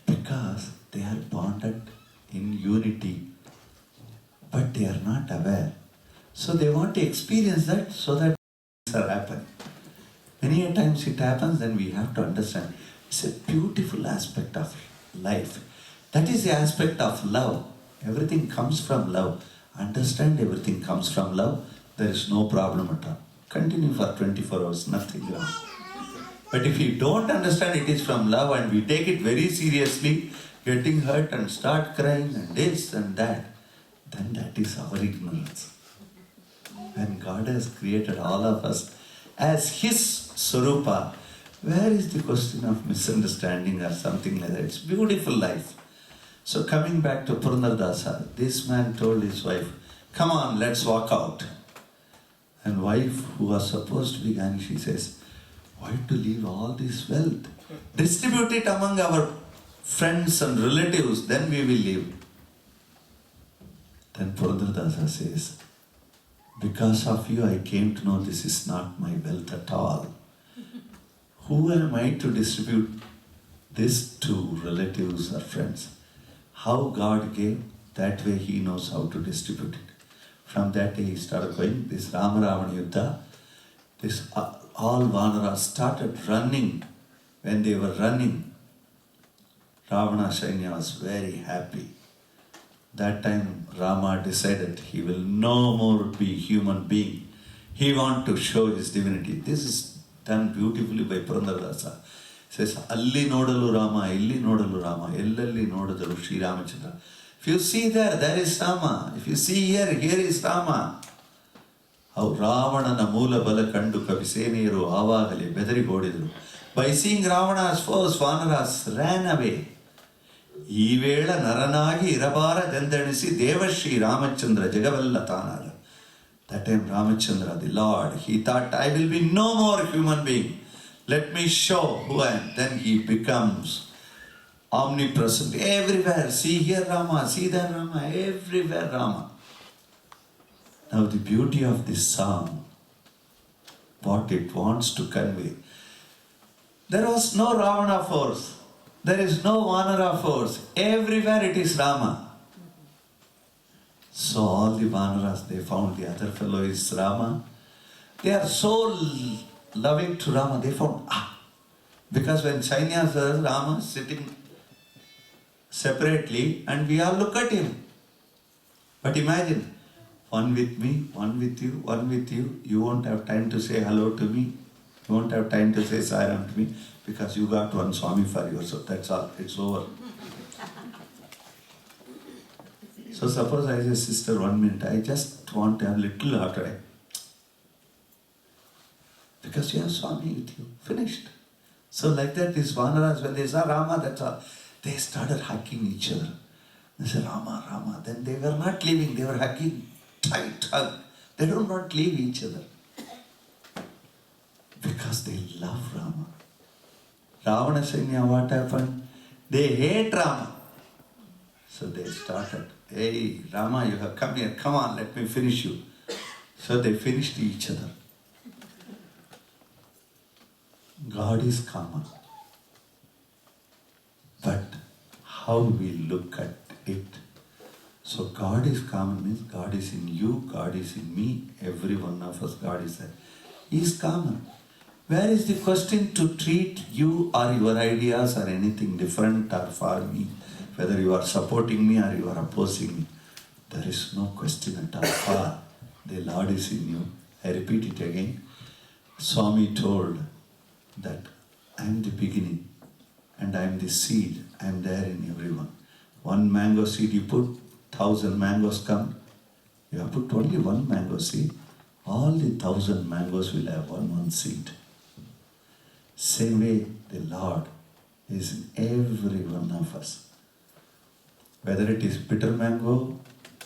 Speaker 3: Because they are bonded in unity, but they are not aware. So they want to experience that so that things are happening. Many a times it happens, then we have to understand it's a beautiful aspect of life. That is the aspect of love. Everything comes from love. Understand everything comes from love. There is no problem at all. Continue for 24 hours, nothing wrong. But if you don't understand it is from love and we take it very seriously, getting hurt and start crying and this and that, then that is our ignorance. When God has created all of us as His Swarupa, where is the question of misunderstanding or something like that? It's beautiful life. So coming back to Purandardasa, this man told his wife, come on, let's walk out. And wife, who was supposed to be Gani, she says, why to leave all this wealth? Distribute it among our friends and relatives, then we will leave. Then Purandardasa says, because of you I came to know this is not my wealth at all. Who am I to distribute this to relatives or friends? How God gave, that way He knows how to distribute it. From that day He started going, this Rama Ravana Yuddha, this all Vanaras started running. When they were running, Ravana Sainya was very happy. That time Rama decided he will no more be human being. He wants to show his divinity. This is done beautifully by Purandardasa. Says, Alli nodalu Rama, illi nodalu Rama, ellalli nodadalu Sri Ramachandra. If you see there, there is Rama. If you see here, here is Rama. How Ravanana moola bala kandu kaviseneyaru avagale bedari hodidru. By seeing Ravana's foes, Vanaras ran away. ಈ ವೇಳ ನರನಾಗಿ ಇರಬಾರದೆಂದೆಣಿಸಿ ದೇವಶ್ರೀ ರಾಮಚಂದ್ರ ಜಗವೆಲ್ಲ ತಾನಾದ. That time Ramachandra, the Lord, he thought, I will be no more human being. Let me show who I am. Then he becomes omnipresent everywhere. See here Rama, see there Rama, everywhere Rama. Now the beauty of this song, what it wants to convey. There was no Ravana force. There is no Vanara force. Everywhere it is Rama. So all the Vanaras, they found the other fellow is Rama. They are so loving to Rama. They found, because when Sainya says Rama sitting separately and we all look at him. But imagine, one with me, one with you, one with you. You won't have time to say hello to me. You won't have time to say Sairam to me. Because you got one Swami for yourself, that's all, it's over. So suppose I say, sister, 1 minute, I just want to have little after I. Because you have Swami with you, finished. So like that, these Vanaras, when they saw Rama, that's all, they started hugging each other. They said, Rama, Rama. Then they were not leaving, they were hugging, tight hug. They don't want to leave each other. Because they love Rama. Ravana Sainya, what happened? They hate Rama. So they started, hey Rama, you have come here, come on, let me finish you. So they finished each other. God is common. But how we look at it. So God is common means God is in you, God is in me, every one of us, God is there. He is common. Where is the question to treat you or your ideas or anything different or for me? Whether you are supporting me or you are opposing me. There is no question at all. For the Lord is in you. I repeat it again. Swami told that I am the beginning and I am the seed. I am there in everyone. One mango seed you put, 1,000 mangoes come. You have put only one mango seed. All the 1,000 mangoes will have one seed. Same way, the Lord is in every one of us. Whether it is bitter mango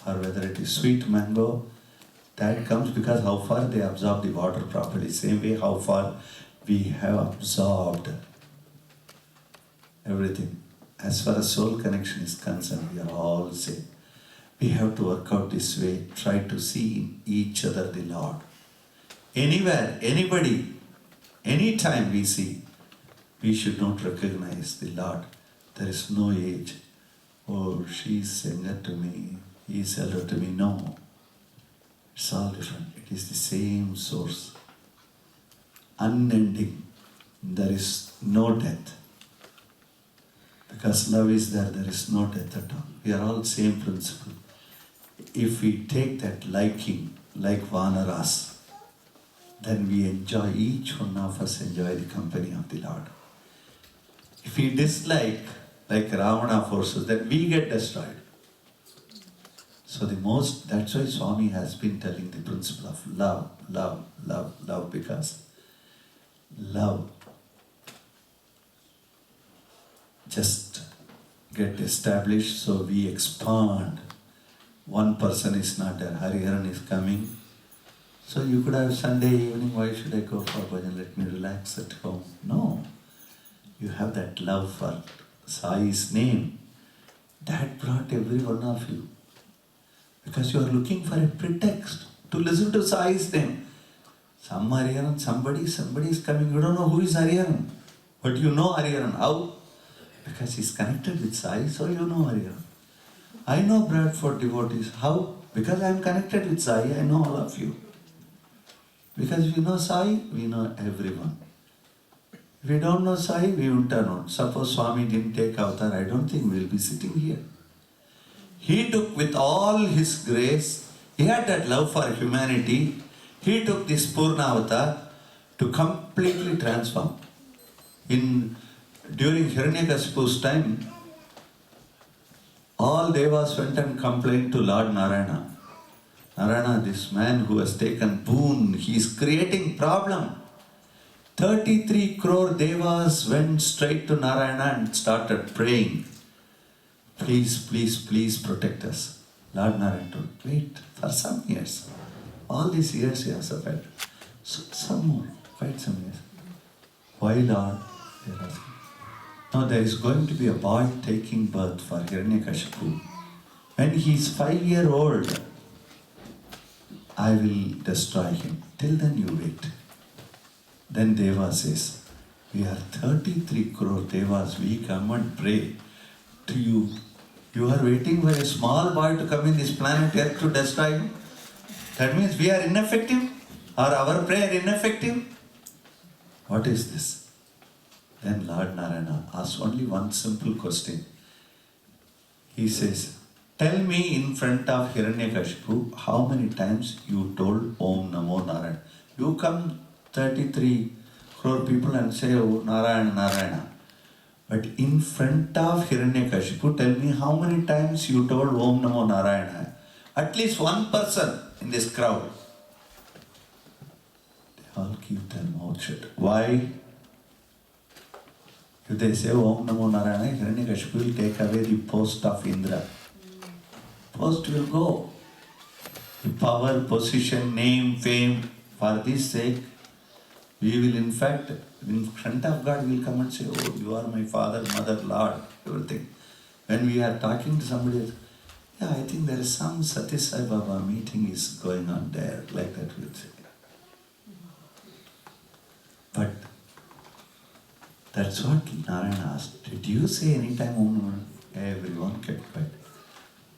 Speaker 3: or whether it is sweet mango, that comes because how far they absorb the water properly. Same way, how far we have absorbed everything. As far as soul connection is concerned, we are all same. We have to work out this way, try to see in each other the Lord. Anywhere, anybody, anytime we see, we should not recognize the Lord. There is no age. Oh, she is younger to me, he is elder to me. No. It's all different. It is the same source. Unending. There is no death. Because love is there, there is no death at all. We are all same principle. If we take that liking, like Vanaras, then we enjoy, each one of us enjoy the company of the Lord. If we dislike, like Ravana forces, then we get destroyed. So that's why Swami has been telling the principle of love, love, love, love, because love just get established, so we expand. One person is not there, Hariharan is coming. So you could have Sunday evening, why should I go for bhajan? Let me relax at home. No. You have that love for Sai's name. That brought every one of you. Because you are looking for a pretext to listen to Sai's name. Some Hariharan, somebody is coming. You don't know who is Hariharan. But you know Hariharan. How? Because he's connected with Sai, so you know Hariharan. I know Bradford devotees. How? Because I am connected with Sai, I know all of you. Because if you know Sai, we know everyone. If we don't know Sai, we won't know. Suppose Swami didn't take avatar, I don't think we'll be sitting here. He took with all his grace, he had that love for humanity, he took this Purna avatar to completely transform. During Hiranyakashipu's time, all devas went and complained to Lord Narayana. Narayana, this man who has taken boon, he is creating problem. 33 crore devas went straight to Narayana and started praying. Please, please, please protect us. Lord Narayana told, wait for some years. All these years he has suffered. So, some more, wait some years. Why Lord? They are asking. Now there is going to be a boy taking birth for Hiranyakashipu. When he is 5-year-old, I will destroy him. Till then you wait. Then Deva says, we are 33 crore Devas, we come and pray to you. You are waiting for a small boy to come in this planet Earth to destroy him? That means we are ineffective? Or our prayer ineffective? What is this? Then Lord Narayana asks only one simple question. He says, tell me in front of Hiranyakashipu how many times you told Om Namo Narayana. You come 33 crore people and say, oh Narayana, Narayana. But in front of Hiranyakashipu, tell me how many times you told Om Namo Narayana. At least one person in this crowd. They all keep their mouth shut. Why? If they say Om Namo Narayana, Hiranyakashipu will take away the post of Indra. Post will go. The power, position, name, fame, for this sake, we will in fact, in front of God, we will come and say, oh, you are my father, mother, Lord, everything. When we are talking to somebody else, yeah, I think there is some Sati Sai Baba meeting is going on there, like that we will say. But that's what Narayana asked. Did you say any time Om Namo? Everyone kept quiet.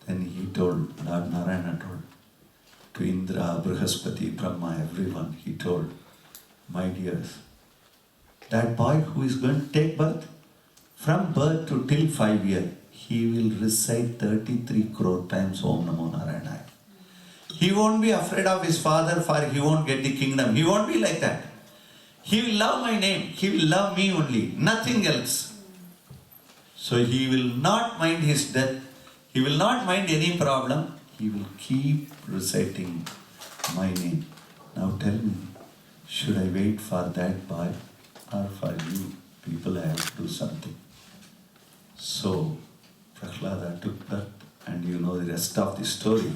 Speaker 3: Then he told, Lord Narayana told, to Indra, Brihaspati, Brahma, everyone, he told, my dears, that boy who is going to take birth, from birth to till 5 years, he will recite 33 crore times Om Namo Narayana. He won't be afraid of his father, for he won't get the kingdom. He won't be like that. He will love my name. He will love me only, nothing else. So he will not mind his death. He will not mind any problem. He will keep reciting my name. Now tell me, should I wait for that boy or for you? People, I have to do something. So Prahlada took birth, and you know the rest of the story.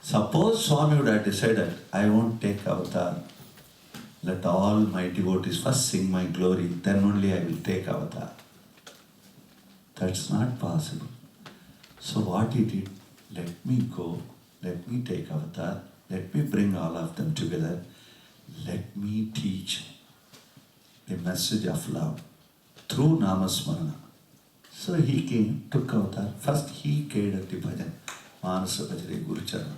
Speaker 3: Suppose Swami would have decided, I won't take avatar. Let all my devotees first sing my glory, then only I will take avatar. That's not possible. So what he did, let me go, let me take avatar, let me bring all of them together, let me teach the message of love through Namasmarana. So he came, took avatar. First he catered the bhajan, Manasa Bhajare Gurucharana.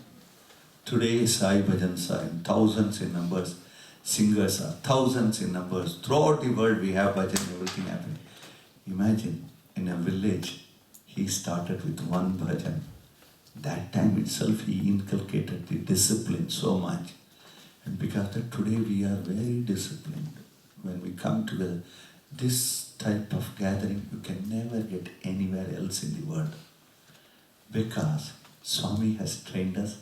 Speaker 3: Today Sai Bhajans are in thousands in numbers, singers are thousands in numbers. Throughout the world we have bhajan, everything happening. Imagine, in a village, he started with one bhajan. That time itself he inculcated the discipline so much. And because of that today we are very disciplined. When we come together, this type of gathering you can never get anywhere else in the world. Because Swami has trained us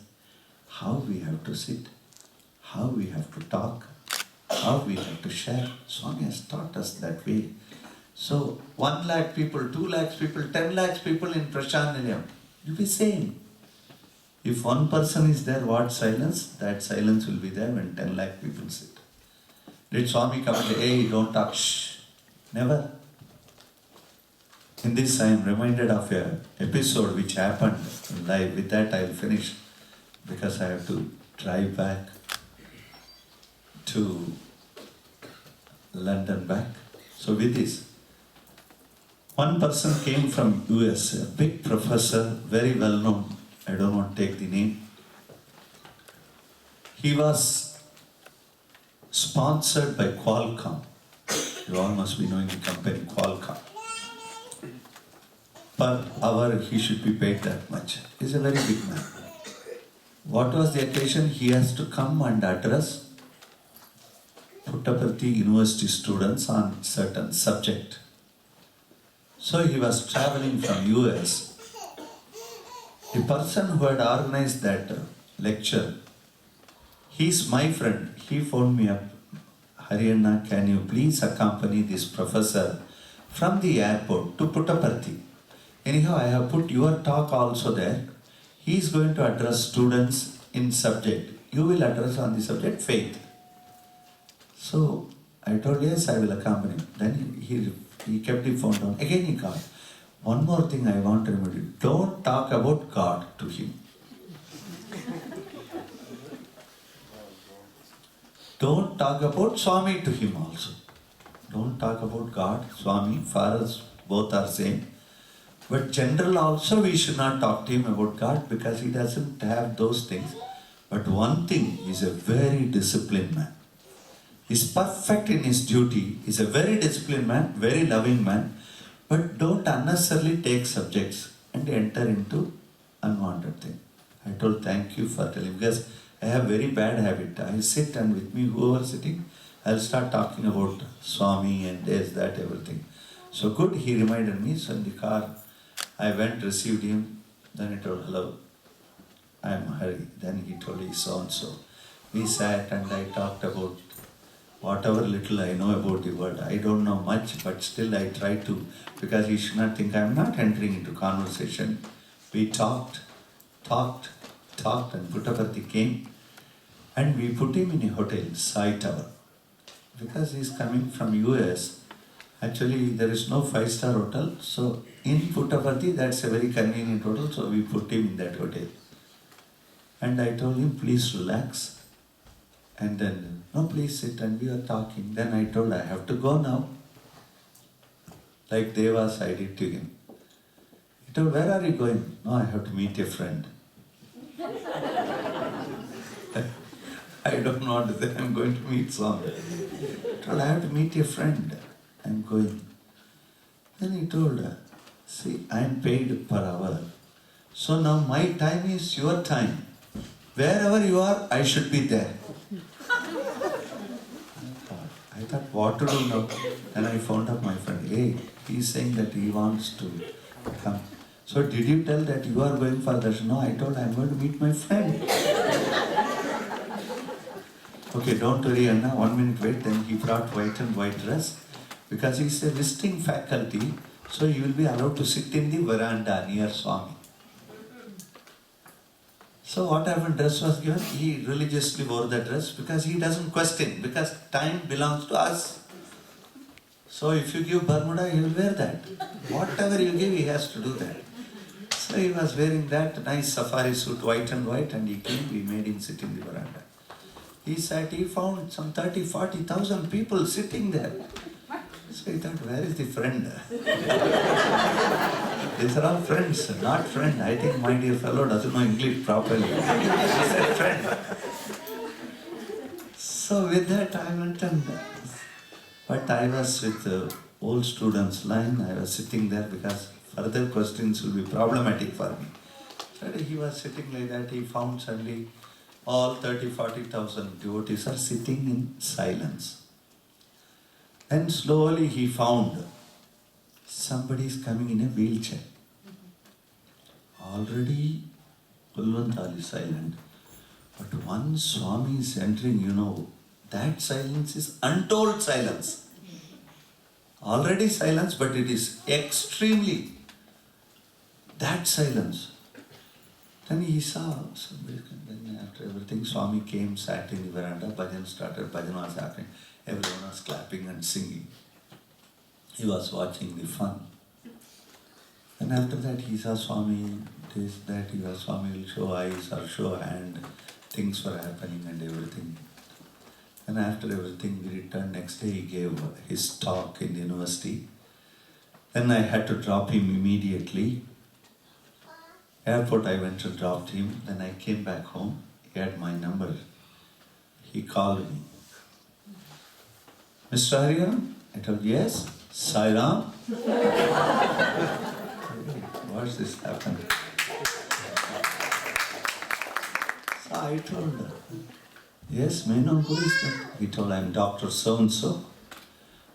Speaker 3: how we have to sit, how we have to talk, how we have to share. Swami has taught us that way. So 1 lakh people, 2 lakhs people, 10 lakhs people in Prashant Nilayam, it will be same. If one person is there, what silence? That silence will be there when 10 lakh people sit. Did Swami come and say, hey, don't talk, shh? Never. In this I am reminded of an episode which happened in life. With that I will finish because I have to drive back to London back. So with this, one person came from US, a big professor, very well known. I don't want to take the name. He was sponsored by Qualcomm. You all must be knowing the company Qualcomm. Per hour he should be paid that much. He's a very big man. What was the occasion? He has to come and address Puttaparthi University students on certain subject. So he was traveling from US. The person who had organized that lecture, he's my friend. He phoned me up. Hariharan, can you please accompany this professor from the airport to Puttaparthi? Anyhow, I have put your talk also there. He is going to address students in subject. You will address on the subject faith. So I told, yes, I will accompany him. Then he kept the phone down. Again he called. One more thing I want to remind you. Don't talk about God to him. Don't talk about Swami to him also. Don't talk about God, Swami. For us, both are same. But general also we should not talk to him about God because he doesn't have those things. But one thing, he is a very disciplined man. He is perfect in his duty. He is a very disciplined man, very loving man. But don't unnecessarily take subjects and enter into unwanted thing. I told thank you for telling because I have very bad habit. I sit and with me whoever sitting, I'll start talking about Swami and this, that, everything. So good, he reminded me. So in the car, I went, received him. Then I told, hello, I am Hari. Then he told me so and so. We sat and I talked about whatever little I know about the world. I don't know much, but still I try to, because he should not think I'm not entering into conversation. We talked, and Puttaparthi came and we put him in a hotel, Sai Tower. Because he's coming from US, actually there is no 5-star hotel, so in Puttaparthi that's a very convenient hotel, so we put him in that hotel. And I told him, please relax. And then, no, please sit, and we were talking. Then I told, I have to go now. Like Devas, I did to him. He told, where are you going? No, I have to meet a friend. I don't know what to say, I'm going to meet someone. He told, I have to meet a friend. I'm going. Then he told, see, I am paid per hour. So now my time is your time. Wherever you are, I should be there. I thought, what to do now? And I found out my friend, hey, he's saying that he wants to come. So did you tell that you are going for darshan? No, I told I'm going to meet my friend. Okay, don't worry, Anna, 1 minute wait. Then he brought white and white dress. Because he's a visiting faculty, so he will be allowed to sit in the veranda near Swami. So what happened, dress was given, he religiously wore the dress because he doesn't question, because time belongs to us. So if you give Bermuda, he will wear that. Whatever you give, he has to do that. So he was wearing that nice safari suit, white, and he came, we made him sit in the veranda. He sat, he found some 30,000, 40,000 people sitting there. So I thought, where is the friend? These are all friends, not friend. I think my dear fellow doesn't know English properly. He said friend. So with that I went and, but I was with the old students line. I was sitting there because further questions will be problematic for me. So he was sitting like that. He found suddenly all 40,000 devotees are sitting in silence. Then slowly he found somebody is coming in a wheelchair. Already Kulvantal is silent. But once Swami is entering, that silence is untold silence. Already silence, but it is extremely that silence. Then he saw somebody, then after everything, Swami came, sat in the veranda, bhajan started, bhajan was happening. Everyone was clapping and singing. He was watching the fun. And after that he saw Swami, this, that, he was, Swami will show eyes or show hand, things were happening and everything. And after everything we returned, next day he gave his talk in the university. Then I had to drop him immediately. Airport I went and dropped him, then I came back home, he had my number. He called me. Mr. Hariharan? I told, yes, Sai Ram. What's this happened? So I told her, yes, may I know who is that? He told, I'm Dr. So-and-so.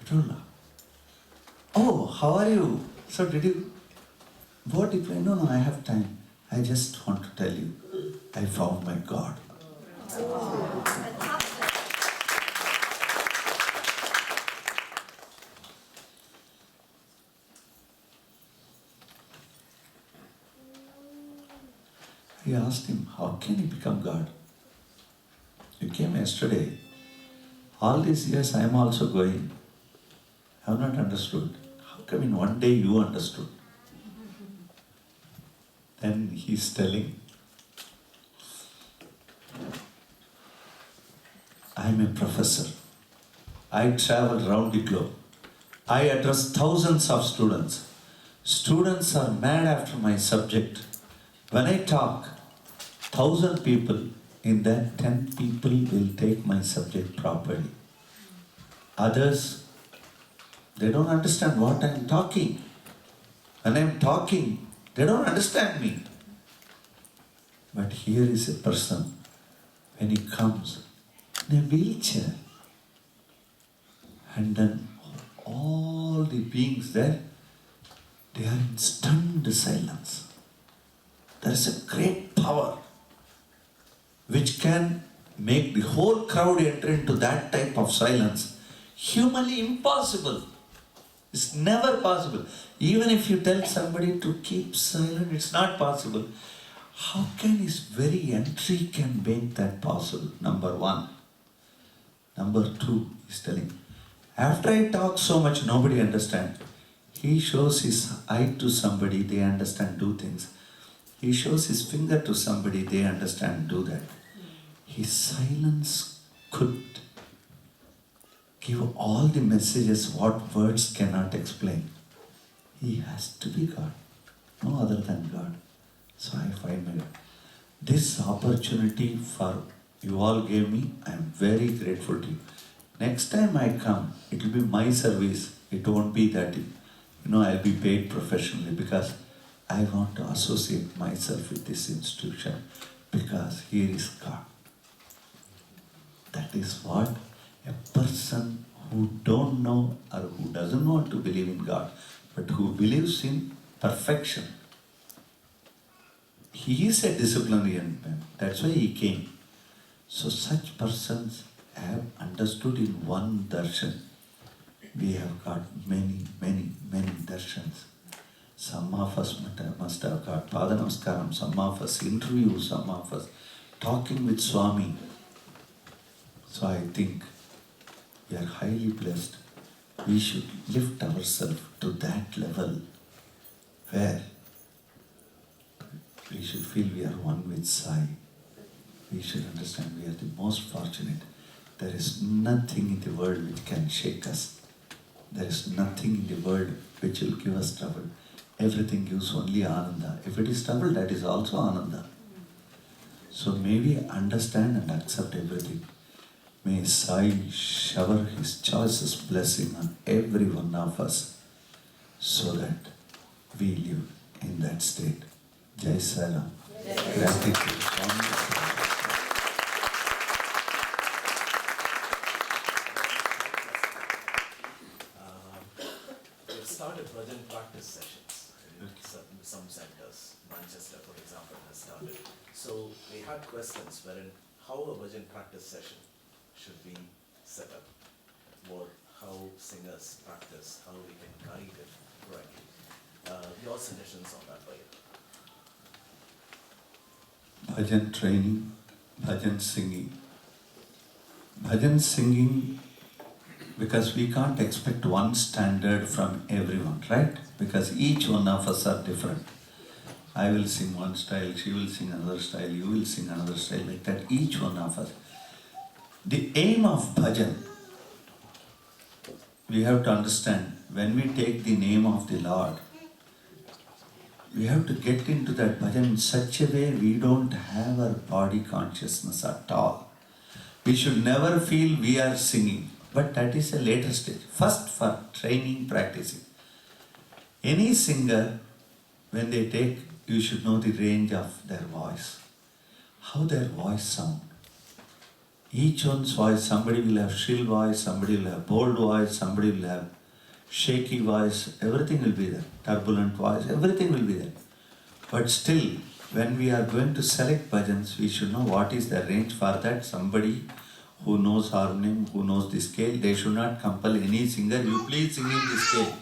Speaker 3: I told her, oh, how are you? So did you, what if I, no, I have time. I just want to tell you, I found my God. He asked him, how can he become God? You came yesterday. All these years I am also going. I have not understood. How come in one day you understood? Then he is telling, I am a professor. I travel around the globe. I address thousands of students. Students are mad after my subject. When I talk, 1,000 people, in that 10 people will take my subject properly. Others, they don't understand what I am talking. When I am talking, they don't understand me. But here is a person, when he comes in a wheelchair, and then all the beings there, they are in stunned silence. There is a great power which can make the whole crowd enter into that type of silence. Humanly impossible. It's never possible. Even if you tell somebody to keep silent, it's not possible. How can his very entry can make that possible? Number one. Number two, he's telling, after I talk so much, nobody understands. He shows his eye to somebody, they understand, do things. He shows his finger to somebody, they understand, do that. His silence could give all the messages what words cannot explain. He has to be God, no other than God. So I find my God. This opportunity for you all gave me, I am very grateful to you. Next time I come, it will be my service. It won't be that, I'll be paid professionally, because I want to associate myself with this institution, because here is God. That is what a person who don't know or who doesn't want to believe in God, but who believes in perfection. He is a disciplinarian man. That's why he came. So such persons have understood in one darshan. We have got many, many, many darshans. Some of us must have got Pada Namaskaram, some of us interview, some of us talking with Swami. So I think we are highly blessed. We should lift ourselves to that level where we should feel we are one with Sai. We should understand we are the most fortunate. There is nothing in the world which can shake us. There is nothing in the world which will give us trouble. Everything gives only Ananda. If it is trouble, that is also Ananda. So may we understand and accept everything. May Sai shower his choicest blessing on every one of us so that we live in that state. Jai Sai Ram. Gratitude.
Speaker 1: We've started bhajan practice sessions in some centers. Manchester, for example, has started. So we had questions wherein how a bhajan practice session should be set up, or how singers practice, how we can guide it correctly. Your suggestions on that, Bhajan?
Speaker 3: Bhajan training, bhajan singing. Bhajan singing, because we can't expect one standard from everyone, right? Because each one of us are different. I will sing one style, she will sing another style, you will sing another style, like that, each one of us. The aim of bhajan, we have to understand, when we take the name of the Lord, we have to get into that bhajan in such a way we don't have our body consciousness at all. We should never feel we are singing, but that is a later stage. First, for training, practicing. Any singer, when they take, you should know the range of their voice, how their voice sound. Each one's voice, somebody will have shrill voice, somebody will have bold voice, somebody will have shaky voice, everything will be there, turbulent voice, everything will be there. But still, when we are going to select bhajans, we should know what is the range. For that, somebody who knows harmonium, who knows the scale, they should not compel any singer, you please sing in the scale.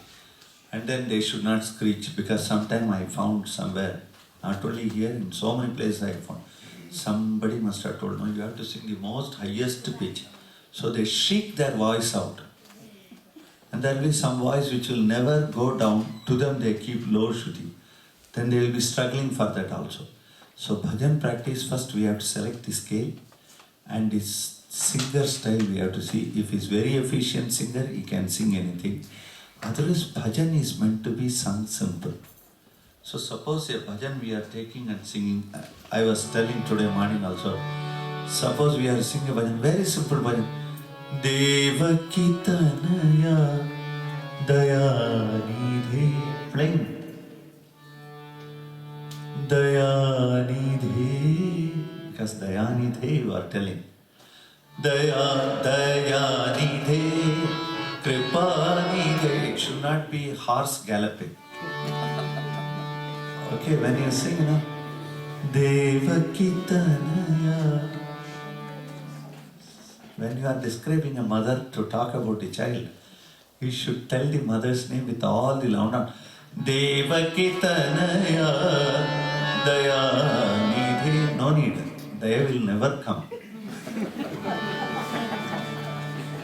Speaker 3: And then they should not screech, because sometime I found somewhere, not only here, in so many places I found, somebody must have told, no, you have to sing the most highest pitch. So they shriek their voice out. And there will be some voice which will never go down. To them they keep low shruti. Then they will be struggling for that also. So bhajan practice, first we have to select the scale and his singer style we have to see. If he is very efficient singer, he can sing anything. Otherwise, bhajan is meant to be sung simple. So suppose a bhajan we are taking and singing, I was telling today morning also, suppose we are singing a bhajan, very simple bhajan. Devaki tanaya dayanidhe, plain. Dayanidhe, because dayanidhe you are telling. Dayanidhe, kripanidhe, it should not be horse galloping. Okay, when you sing, you know, Devaki tanaya. When you are describing a mother to talk about a child, you should tell the mother's name with all the loud note. Devaki tanaya dayanidhe. No need. Daya will never come.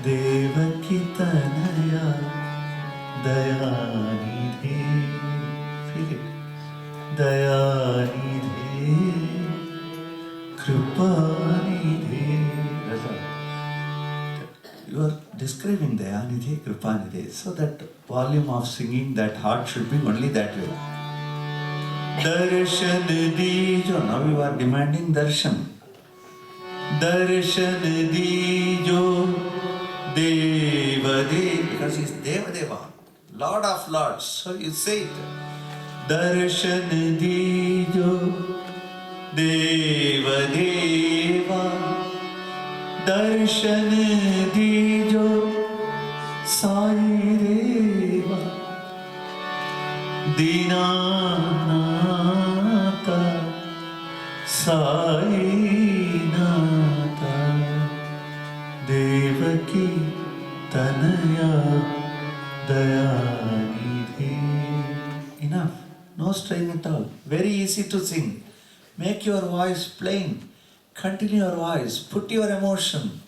Speaker 3: Devaki tanaya dayanidhe. Feel it. Dayanidhe kripanidhe. That's all. You are describing Dayanidhe, Kripanidhe. So that volume of singing, that heart should be only that way. Darshan dijo. Now you are demanding darshan. Darshan dijo Devadev. Because he is Devadeva, Lord of Lords. So you say it. Darshan dijo Devadeva. Darshan dijo Sai Deva Dinanata Sai Nata Devaki Tanaya Dayanidhe. Enough. No strain at all. Very easy to sing. Make your voice plain. Continue your voice, put your emotion.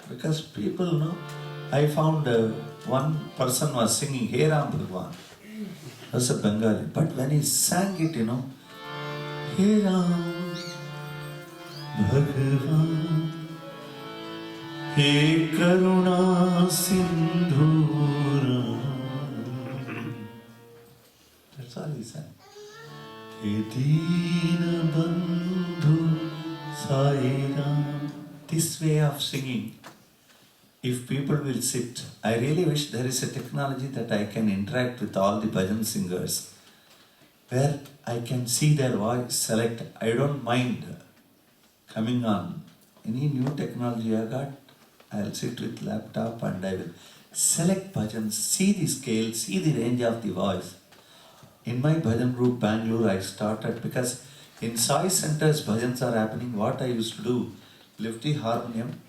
Speaker 3: Because people know, I found one person was singing Hariharan Bhagwan. That's a Bengali. But when he sang it, you know, Hariharan Bhagwan, hey Karuna सिंधूरा. That's all he said. He Deen Bandhu Sai Ram. This way of singing, if people will sit, I really wish there is a technology that I can interact with all the bhajan singers, where I can see their voice, select. I don't mind coming on. Any new technology I got, I'll sit with laptop and I will select bhajans, see the scale, see the range of the voice. In my bhajan group Bangalore, I started, because in Sai centers bhajans are happening, what I used to do, lift the harmonium,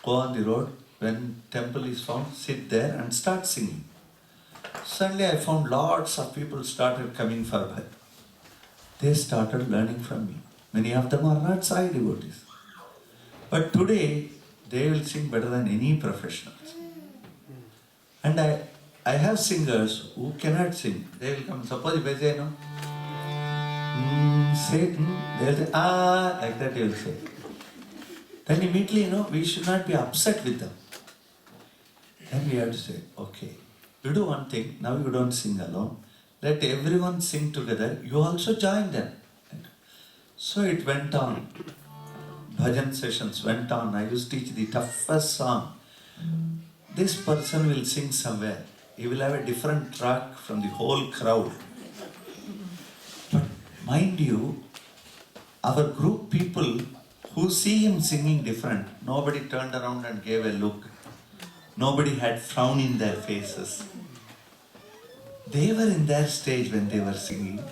Speaker 3: go on the road, when temple is found, sit there and start singing. Suddenly I found lots of people started coming for bhajan. They started learning from me. Many of them are not Sai devotees. But today, they will sing better than any professionals. And I have singers who cannot sing. They will come, suppose if I say, no, say, they will say, ah, like that they will say. Then immediately, we should not be upset with them. Then we have to say, okay, you do one thing, now you don't sing alone. Let everyone sing together, you also join them. So it went on. Bhajan sessions went on. I used to teach the toughest song. This person will sing somewhere. He will have a different track from the whole crowd. But mind you, our group people who see him singing different, nobody turned around and gave a look. Nobody had frown in their faces. They were in their stage when they were singing.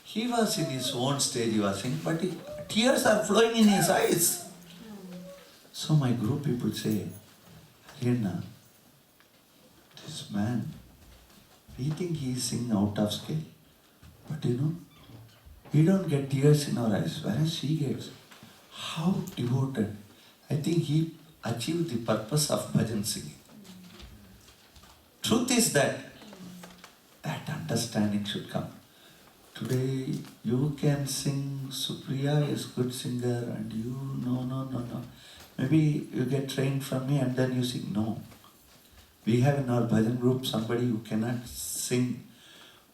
Speaker 3: He was in his own stage, he was singing, but tears are flowing in his eyes. So my group people say, Hariharan, this man, we think he is singing out of scale. But we don't get tears in our eyes, whereas he gets. How devoted. I think he achieved the purpose of bhajan singing. Truth is that understanding should come. Today you can sing, Supriya is good singer, and you, no. Maybe you get trained from me and then you sing. No. We have in our bhajan group somebody who cannot sing.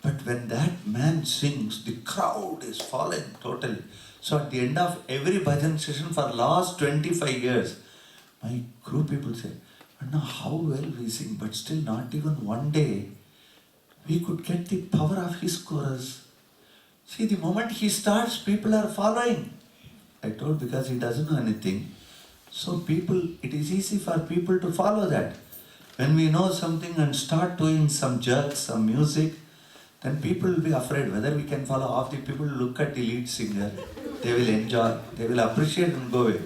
Speaker 3: But when that man sings, the crowd is fallen totally. So at the end of every bhajan session for last 25 years, my group people say, Anna, how well we sing, but still not even one day we could get the power of his chorus. See, the moment he starts, people are following. I told, because he doesn't know anything. So it is easy for people to follow that. When we know something and start doing some jerks, some music, then people will be afraid whether we can follow. Half the people look at the lead singer, they will enjoy, they will appreciate and go away.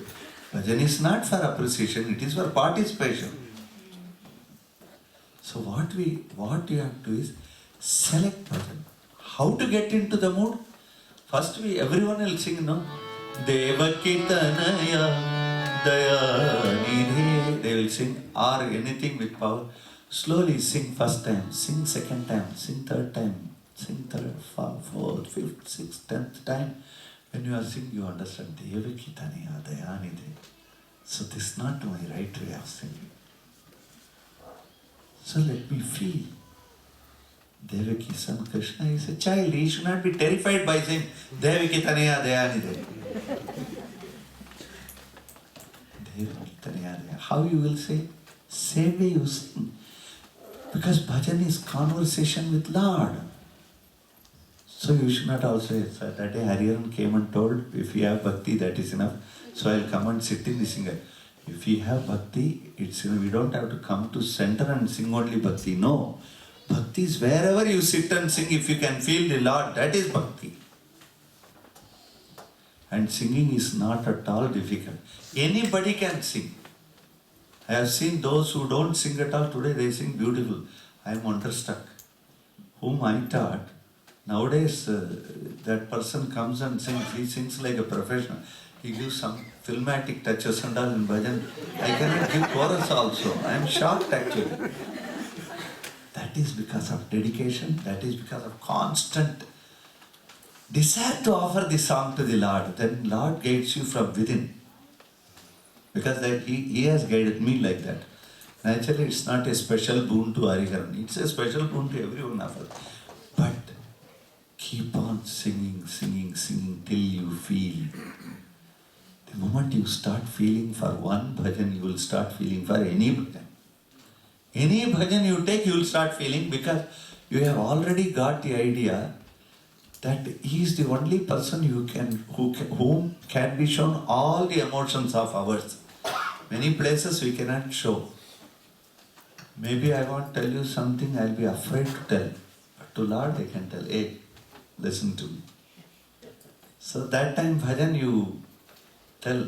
Speaker 3: Bhajan is not for appreciation, it is for participation. So what you have to do is select bhajan. How to get into the mood? First everyone will sing, no? Devaki tanaya dayanidhe. They will sing, or anything with power. Slowly sing first time, sing second time, sing third time, sing third, fourth, fifth, sixth, 10th time. When you are singing, you understand, Devaki tanaya dayanidhe. So this is not my right way of singing. So let me feel. Devaki, son Krishna is a child. He should not be terrified by saying, Devaki tanaya dayanidhe. Devaki tanaya dayanidhe. How you will say? Same way you sing. Because bhajan is conversation with Lord. So you should not also say, that day Hariharan came and told, if you have bhakti, that is enough. So I will come and sit in the singer. If we have bhakti, it's we don't have to come to center and sing only bhakti. No. Bhakti is wherever you sit and sing, if you can feel the Lord, that is bhakti. And singing is not at all difficult. Anybody can sing. I have seen those who don't sing at all, today they sing beautiful. I am wonderstruck. Whom I taught, nowadays that person comes and sings, he sings like a professional. He gives some filmatic touches and all in bhajan. I cannot give chorus also. I am shocked actually. That is because of dedication, that is because of constant desire to offer the song to the Lord. Then Lord guides you from within. because that he has guided me like that. Naturally, it's not a special boon to Hariharan. It's a special boon to every one of us. But keep on singing, singing, singing till you feel. The moment you start feeling for one bhajan, you will start feeling for any bhajan. Any bhajan you take, you will start feeling, because you have already got the idea that he is the only person whom can be shown all the emotions of ours. Many places we cannot show. Maybe I want to tell you something, I'll be afraid to tell. But to Lord I can tell, hey, listen to me. So that time bhajan you tell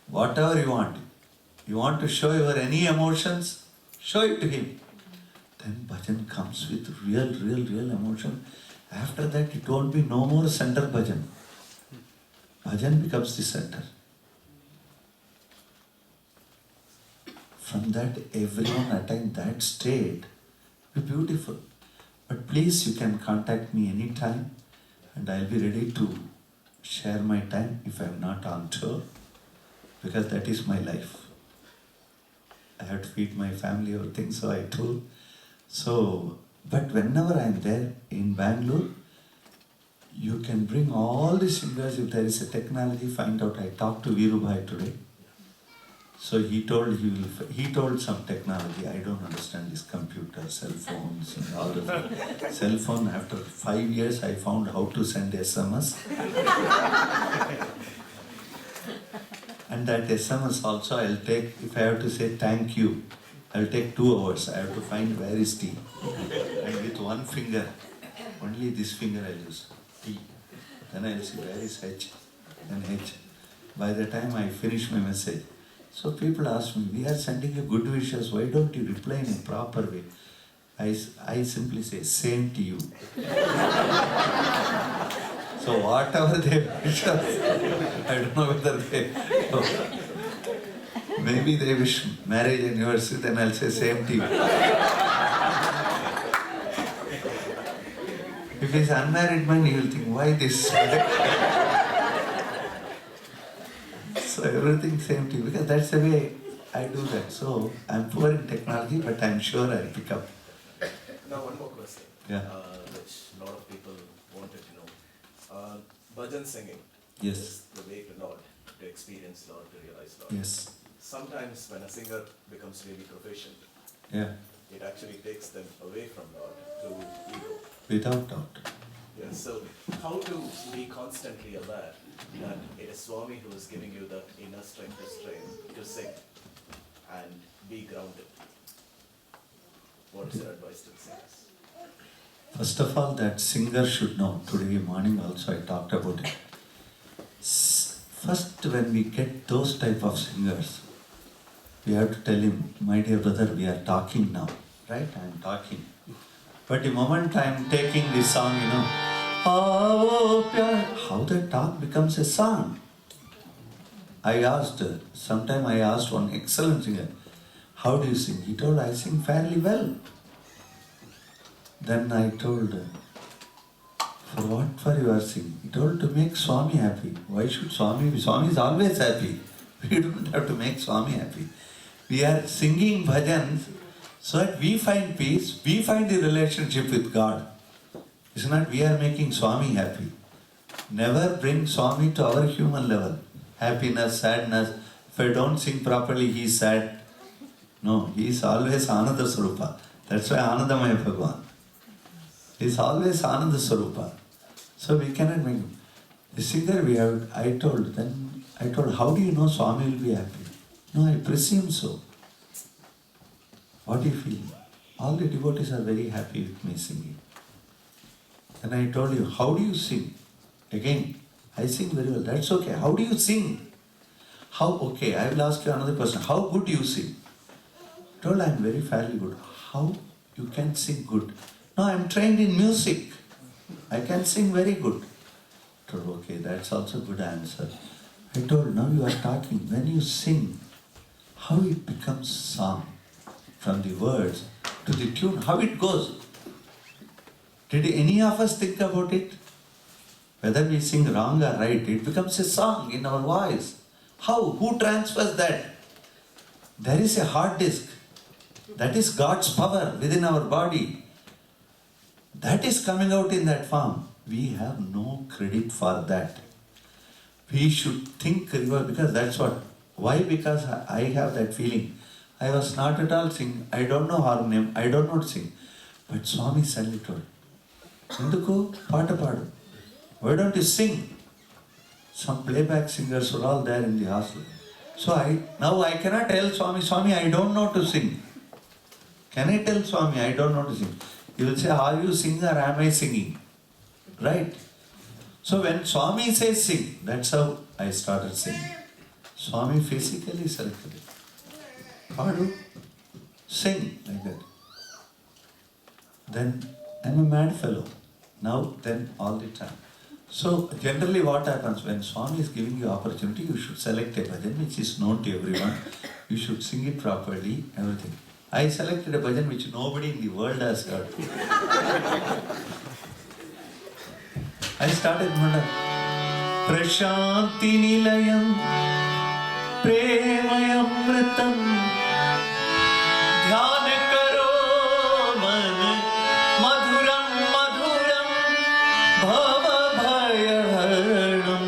Speaker 3: whatever you want. You want to show your any emotions, show it to him. Then bhajan comes with real emotion. After that it won't be no more center bhajan. Bhajan becomes the center. From that everyone attain that state, be beautiful. But please, you can contact me anytime and I'll be ready to share my time if I'm not on tour, because that is my life. I have to feed my family, everything, so I told. So, but whenever I'm there in Bangalore, you can bring all the singers. If there is a technology, find out. I talked to Virubhai today. So he told some technology. I don't understand this computer, cell phones, and all the cell phone. After 5 years, I found how to send SMS. And that SMS also I'll take, if I have to say thank you, I'll take 2 hours. I have to find where is T. And with one finger, only this finger I'll use, T. Then I'll see where is H, and H. By the time I finish my message. So people ask me, we are sending you good wishes, why don't you reply in a proper way? I simply say, same to you. So whatever they wish us, I don't know whether they, maybe they wish marriage anniversary, then I'll say same to you. If he's unmarried man, he will think, why this? So everything same to you, because that's the way I do that. So I'm poor in technology, but I'm sure I'll pick up.
Speaker 1: Now one more question,
Speaker 3: Yeah.
Speaker 1: which a lot of people wanted to know. Bhajan singing
Speaker 3: Yes.
Speaker 1: is the way to Lord, to experience Lord, to realize Lord.
Speaker 3: Yes.
Speaker 1: Sometimes when a singer becomes really proficient,
Speaker 3: Yeah.
Speaker 1: it actually takes them away from Lord to ego.
Speaker 3: Without doubt.
Speaker 1: Yeah, so how to be constantly aware that it is Swami who is giving you the inner strength to sing and be grounded? What is your advice to the singers?
Speaker 3: First of all, that singer should know. Today morning also I talked about it. First, when we get those type of singers, we have to tell him, my dear brother, we are talking now. Right? I am talking. But the moment I am taking this song, how the talk becomes a song. Sometime I asked one excellent singer, how do you sing? He told, I sing fairly well. Then I told, for what for you are singing? He told, to make Swami happy. Why should Swami be? Swami is always happy. We don't have to make Swami happy. We are singing bhajans so that we find peace, we find the relationship with God. It's not we are making Swami happy. Never bring Swami to our human level. Happiness, sadness. If I don't sing properly, he is sad. No, he is always Ananda Swarupa. That's why Anandamaya Bhagavan. He is always Ananda Swarupa. So we cannot make him. The singer I told, how do you know Swami will be happy? No, I presume so. What do you feel? All the devotees are very happy with me singing. Then I told you, how do you sing? Again, I sing very well. That's okay. How do you sing? Okay, I will ask you another question. How good do you sing? I told, I am very fairly good. How you can sing good? No, I am trained in music. I can sing very good. I told, okay, that's also a good answer. I told, now you are talking. When you sing, how it becomes song? From the words to the tune, how it goes. Did any of us think about it? Whether we sing wrong or right, it becomes a song in our voice. How? Who transfers that? There is a hard disk. That is God's power within our body. That is coming out in that form. We have no credit for that. We should think, because that's what. Why? Because I have that feeling. I was not at all singing. I don't know harmonium. I don't know to sing. But Swami suddenly told, Enduku paata paadu. Why don't you sing? Some playback singers were all there in the hostel. So now I cannot tell Swami, Swami, I don't know to sing. Can I tell Swami, I don't know to sing? He will say, are you singing or am I singing? Right? So when Swami says sing, that's how I started singing. Swami physically selected it. Padu, sing, like that. Then I'm a mad fellow. Now, then, all the time. So generally what happens when Swami is giving you opportunity, you should select a bhajan which is known to everyone. You should sing it properly, everything. I selected a bhajan which nobody in the world has heard. I started Manda. Prashanti Nilayam Premayamritam Dhyana Karo Man Madhuram Madhuram Bhava Bhayaharanam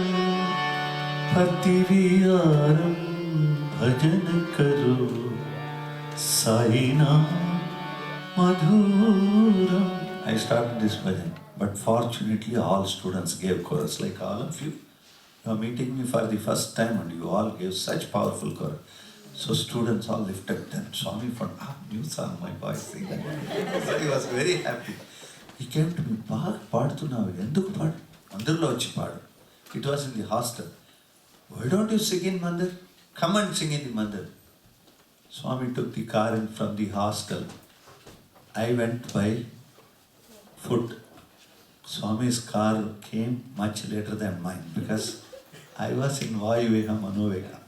Speaker 3: Pativiyaram Bhajan Karo Saina Madhuram. I started this bhajan, but fortunately all students gave chorus, like all of you. You are meeting me for the first time and you all gave such powerful chorus. So students all lifted them. Swami found, new song, my voice sing. So he was very happy. He came to me, padutunavu, enduku paadu? Mandirlo vachi paadu. It was in the hostel. Why don't you sing in mandir? Come and sing in the mandir. Swami took the car in from the hostel. I went by foot. Swami's car came much later than mine because I was in Vayuveha Manovega.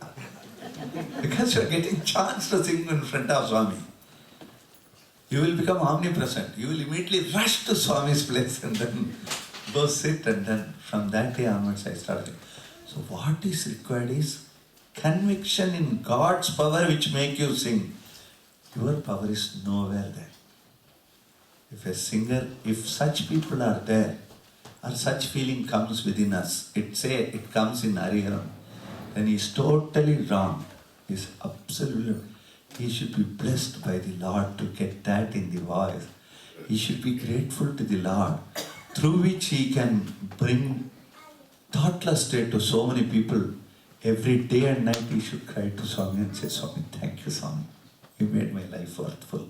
Speaker 3: Because you are getting chance to sing in front of Swami. You will become omnipresent. You will immediately rush to Swami's place and then go sit, and then from that day onwards I started. So what is required is conviction in God's power which make you sing. Your power is nowhere there. If a singer, if such people are there, or such feeling comes within us, it comes in Hariharan, then he is totally wrong. He is absolutely, he should be blessed by the Lord to get that in the voice. He should be grateful to the Lord, through which he can bring thoughtless state to so many people. Every day and night he should cry to Swami and say, Swami, thank you, Swami. You made my life worthful.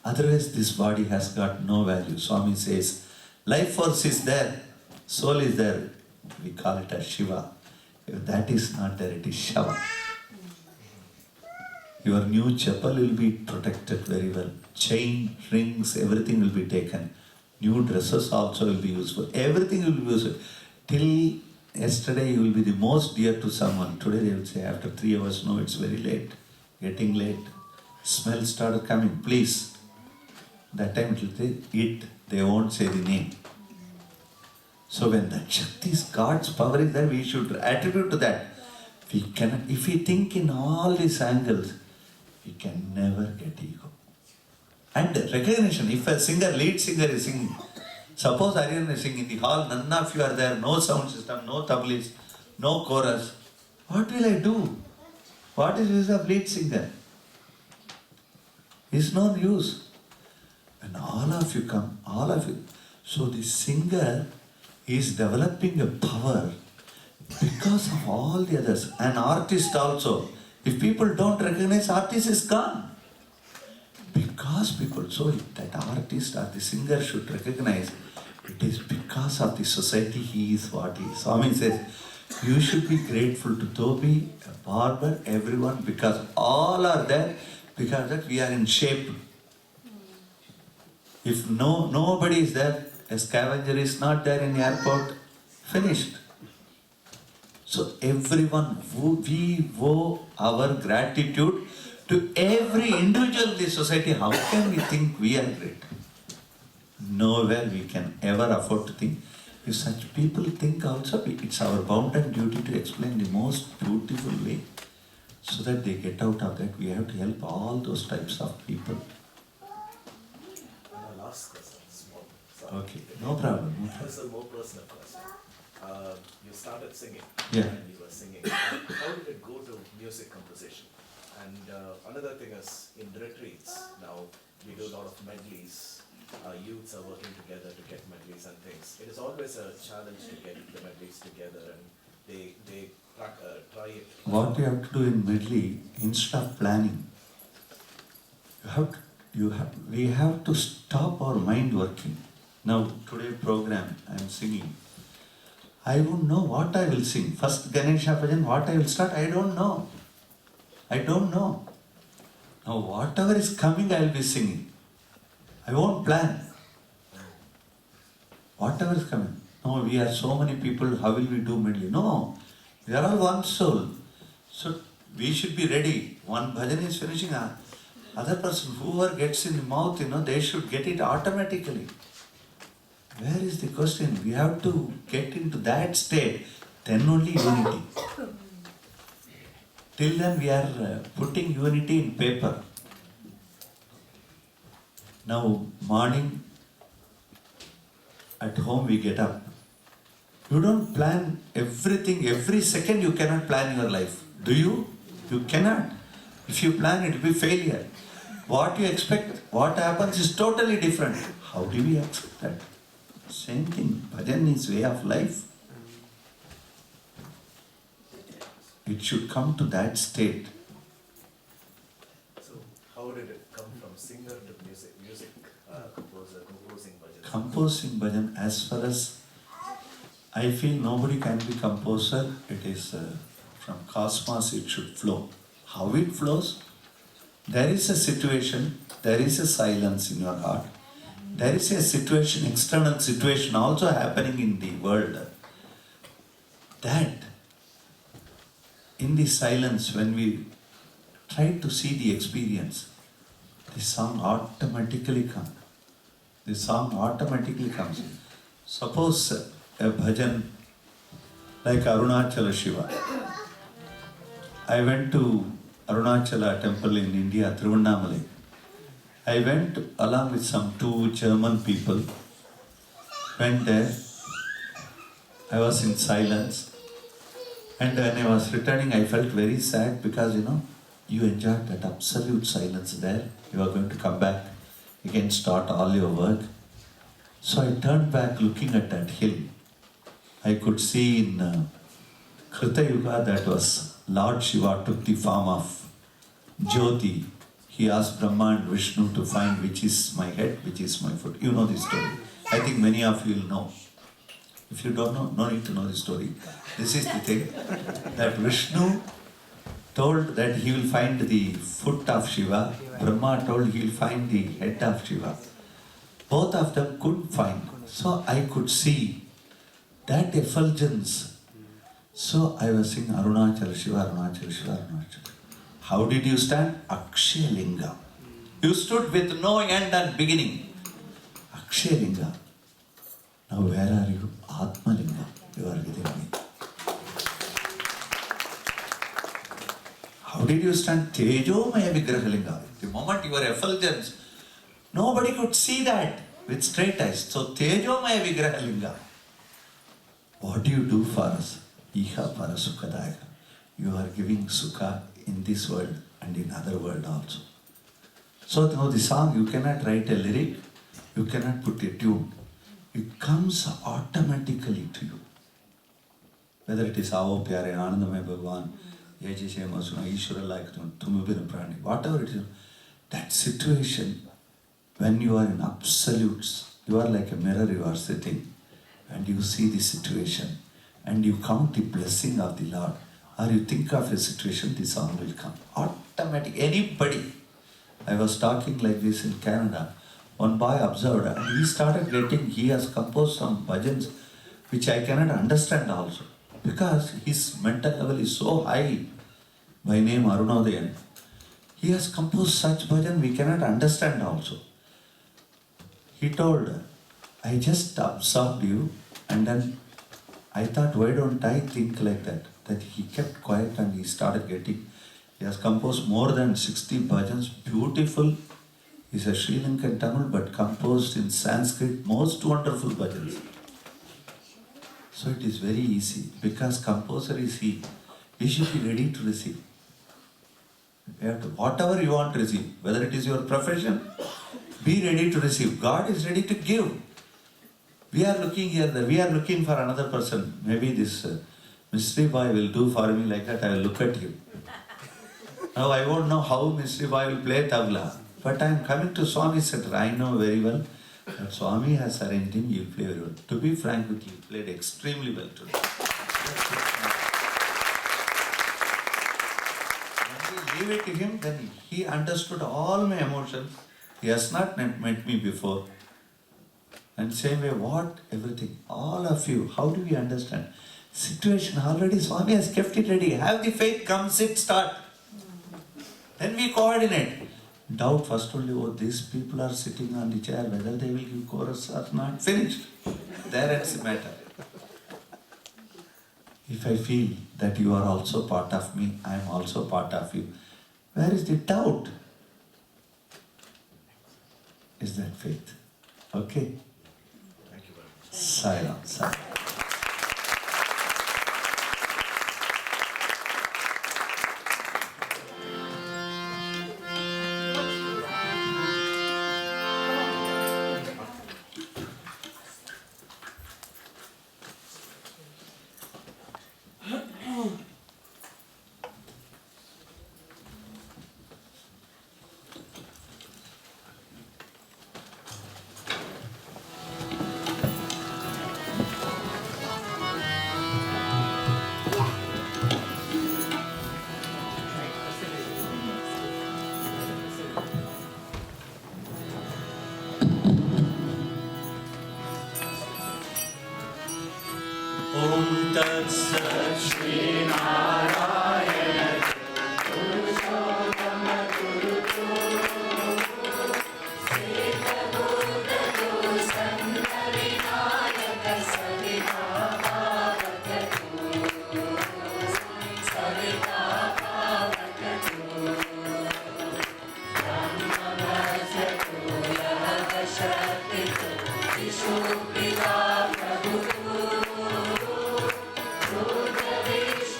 Speaker 3: Otherwise, this body has got no value. Swami says, life force is there, soul is there. We call it as Shiva. If that is not there, it is Shava. Your new chapel will be protected very well. Chain, rings, everything will be taken. New dresses also will be useful. Everything will be useful. Till yesterday you will be the most dear to someone. Today they will say, after 3 hours, no, it's very late. Getting late. Smell started coming, please. That time it will say it, they won't say the name. So when that Shakti is God's power is there, we should attribute to that. We cannot, if we think in all these angles, we can never get ego. And recognition, if a singer, lead singer is singing, suppose Hariharan is singing in the hall, none of you are there, no sound system, no tablis, no chorus. What will I do? What is the use of lead singer? It's no use. When all of you come, all of you. So the singer is developing a power because of all the others. An artist also. If people don't recognize, artist is gone. Because people, so that artist or the singer should recognize, it is because of the society he is what he is. Swami says, you should be grateful to Toby, a barber, everyone, because all are there, because that we are in shape. If nobody is there, a scavenger is not there in the airport, finished. So everyone, we owe our gratitude to every individual in the society. How can we think we are great? Nowhere we can ever afford to think. If such people think also, it's our bounden duty to explain the most beautiful way so that they get out of that. We have to help all those types of people.
Speaker 1: And I'll ask question, small. Sorry.
Speaker 3: Okay, no problem. No problem.
Speaker 1: This is a more personal question. You started singing.
Speaker 3: Yeah.
Speaker 1: And you were singing. How did it go to music composition? And another thing is, in retreats, now we do a lot of medleys. Youths are working together to get medleys and things. It is always a challenge to get the medleys together, and they try it.
Speaker 3: What you have to do in medley, instead of planning, we have to stop our mind working. Now, today program, I am singing. I won't know what I will sing. First Ganesha Bhajan, what I will start, I don't know. I don't know. Now, whatever is coming, I will be singing. I won't plan. Whatever is coming. No, we are so many people, how will we do medley? No, we are all one soul. So, we should be ready. One bhajan is finishing, other person, whoever gets in the mouth, they should get it automatically. Where is the question? We have to get into that state, then only unity. Till then we are putting unity in paper. Now, morning, at home we get up. You don't plan everything, every second you cannot plan your life. Do you? You cannot. If you plan, it will be failure. What you expect, what happens is totally different. How do we accept that? Same thing. Bhajan is way of life. It should come to that state.
Speaker 1: So, how did it come from singer to music composer, composing bhajan?
Speaker 3: Composing bhajan, as far as I feel nobody can be composer, it is from cosmos it should flow. How it flows? There is a situation, there is a silence in your heart. There is a situation, external situation also happening in the world. That, in the silence, when we try to see the experience, the song automatically comes. The song automatically comes. Suppose a bhajan like Arunachala Shiva. I went to Arunachala temple in India, Thiruvannamalai. I went along with some 2 German people. Went there. I was in silence. And when I was returning, I felt very sad because, you enjoyed that absolute silence there. You are going to come back, again start all your work. So I turned back looking at that hill. I could see in Krita Yuga that was Lord Shiva took the form of Jyoti. He asked Brahma and Vishnu to find which is my head, which is my foot. You know the story. I think many of you will know. If you don't know, no need to know the story. This is the thing, that Vishnu told that he will find the foot of Shiva. Brahma told he will find the head of Shiva. Both of them couldn't find. So I could see that effulgence. So I was saying Arunachala Shiva, Arunachala Shiva, Arunachala. How did you stand? Akshaya Linga. You stood with no end and beginning. Akshaya Linga. Now where are you? Atma Linga. You are within me. How did you stand? Tejomaya Vigraha Linga. The moment you were effulgence, nobody could see that with straight eyes. So Tejomaya Vigraha Linga. What do you do for us? Iha para Sukhadaya. You are giving Sukha in this world and in other world also. So now the song, you cannot write a lyric, you cannot put a tune. It comes automatically to you. Whether it is Avo Pyare, Anandamaya Bhagavan, Yeji Shema Suna, Ishvara like Tumubina Prani, whatever it is, that situation, when you are in absolutes, you are like a mirror, you are sitting and you see the situation and you count the blessing of the Lord. Or you think of a situation, the song will come. Automatic. Anybody. I was talking like this in Canada. One boy observed and he has composed some bhajans which I cannot understand also. Because his mental level is so high. By name Arunodayan. He has composed such bhajan we cannot understand also. He told, I just observed you And then I thought, why don't I think like that? That he kept quiet and he started getting. He has composed more than 60 bhajans, beautiful. He's a Sri Lankan Tamil, but composed in Sanskrit, most wonderful bhajans. So it is very easy, because composer is he. He should be ready to receive. You have to, whatever you want to receive, whether it is your profession, be ready to receive. God is ready to give. We are looking here, we are looking for another person. Maybe this mystery boy will do for me like that, I will look at him. Now I won't know how mystery boy will play tabla. But I am coming to Swami Center. I know very well that Swami has arranged him, he will play very well. To be frank with you, he played extremely well today. When we leave it to him, then he understood all my emotions. He has not met me before. And same way, what? Everything. All of you, how do we understand? Situation already, Swami has kept it ready. Have the faith, come, sit, start. Then we coordinate. Doubt first only, oh, these people are sitting on the chair, whether they will give chorus or not. Finished. There ends the matter. If I feel that you are also part of me, I am also part of you, where is the doubt? Is that faith? Okay?
Speaker 1: Thank you very much.
Speaker 3: Silence. Silence. Om Tat Sat Shri Narayana Purushotama Kurutu Sita Buddha Santa Vinayaka Sarita Bhavakatu Sarita Bhavakatu Brahma Vajatu Lava Shaktitu Vishu Pila Prabhu Rudra Vishnu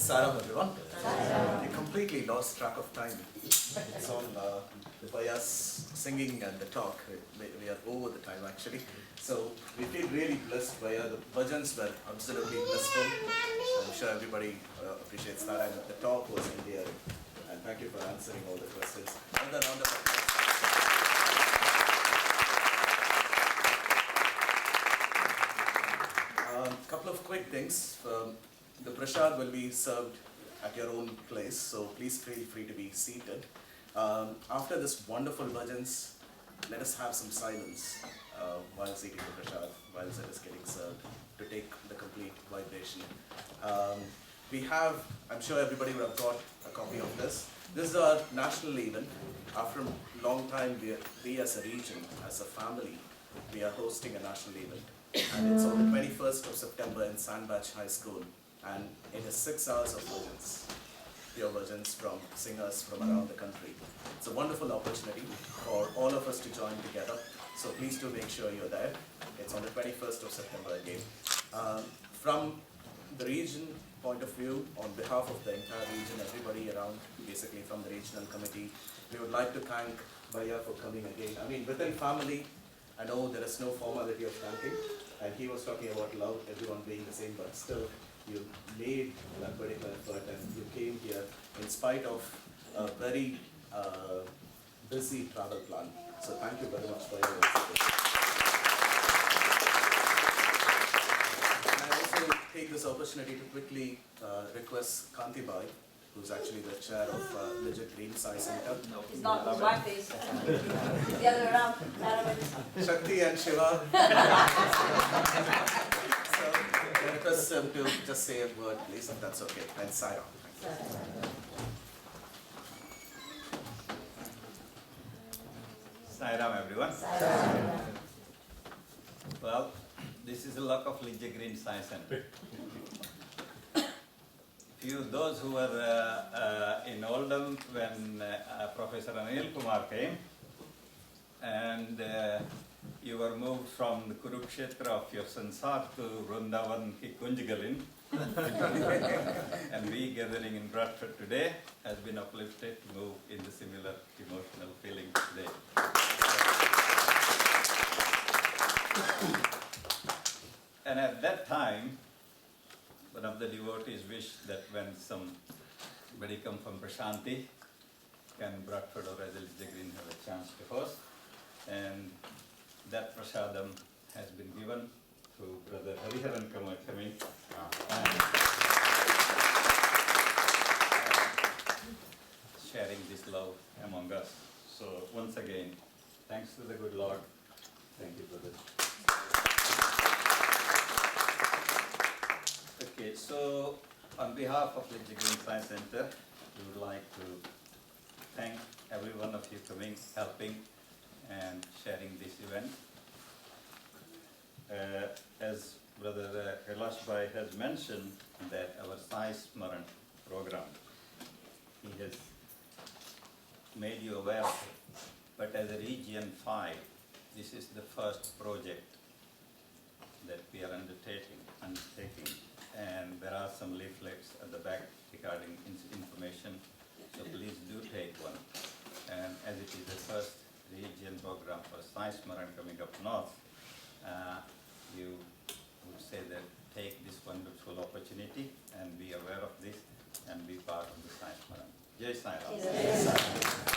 Speaker 1: Saram, everyone. We completely lost track of time. It's all by us singing and the talk. We are over the time actually. So we feel really blessed by the bhajans were absolutely blissful. So I'm sure everybody appreciates that, and the talk was endearing. And thank you for answering all the questions. Another round of applause. Couple of quick things. The prasad will be served at your own place, so please feel free to be seated. After this wonderful bhajans, let us have some silence while eating the prasad, while it is getting served, to take the complete vibration. We have, I'm sure everybody would have got a copy of this. This is our national event. After a long time, we as a region, as a family, we are hosting a national event. And it's on the 21st of September in Sandbach High School. And it is 6 hours of bhajans, pure bhajans from singers from around the country. It's a wonderful opportunity for all of us to join together. So please do make sure you're there. It's on the 21st of September again. From the region point of view, on behalf of the entire region, everybody around, basically from the regional committee, we would like to thank Bhaiya for coming again. I mean, within family, I know there is no formality of thanking, and he was talking about love, everyone being the same, but still, you made that particular effort and you came here in spite of a very busy travel plan. So thank you very much for your support. And I also take this opportunity to quickly request Kanti Bai, who's actually the chair of Legit Green Sai Center.
Speaker 4: No, it's not my face. The other way around.
Speaker 1: Shakti and Shiva. So I request them to just say a word, please, if that's okay. And Sai Ram.
Speaker 5: Sai Ram, everyone. Well, this is the luck of Legit Green Sai Center. Those who were in Oldham when Professor Anil Kumar came, and you were moved from the Kurukshetra of your Sansar to Vrindavan ki Kunjgalin, and we gathering in Bradford today has been uplifted to move in the similar emotional feeling today. And at that time, one of the devotees wished that when some Everybody come from Prashanti. Can Bradford or Adelaide Green have a chance to host? And that prasadam has been given to Brother Hariharan coming. Sharing this love among us. So once again, thanks to the good Lord. Thank you, brother. Okay, so on behalf of the Green Science Center, we would like to thank every one of you coming, helping, and sharing this event. As Brother Kailash Bhai has mentioned, that our Sai Smaran program, he has made you aware of it. But as a Region 5, this is the first project that we are undertaking. And there are some leaflets at the back regarding information, so please do take one. And as it is the first region program for Science Maran coming up north, you would say that take this wonderful opportunity and be aware of this and be part of the Science Maran. Jai Sai Ram.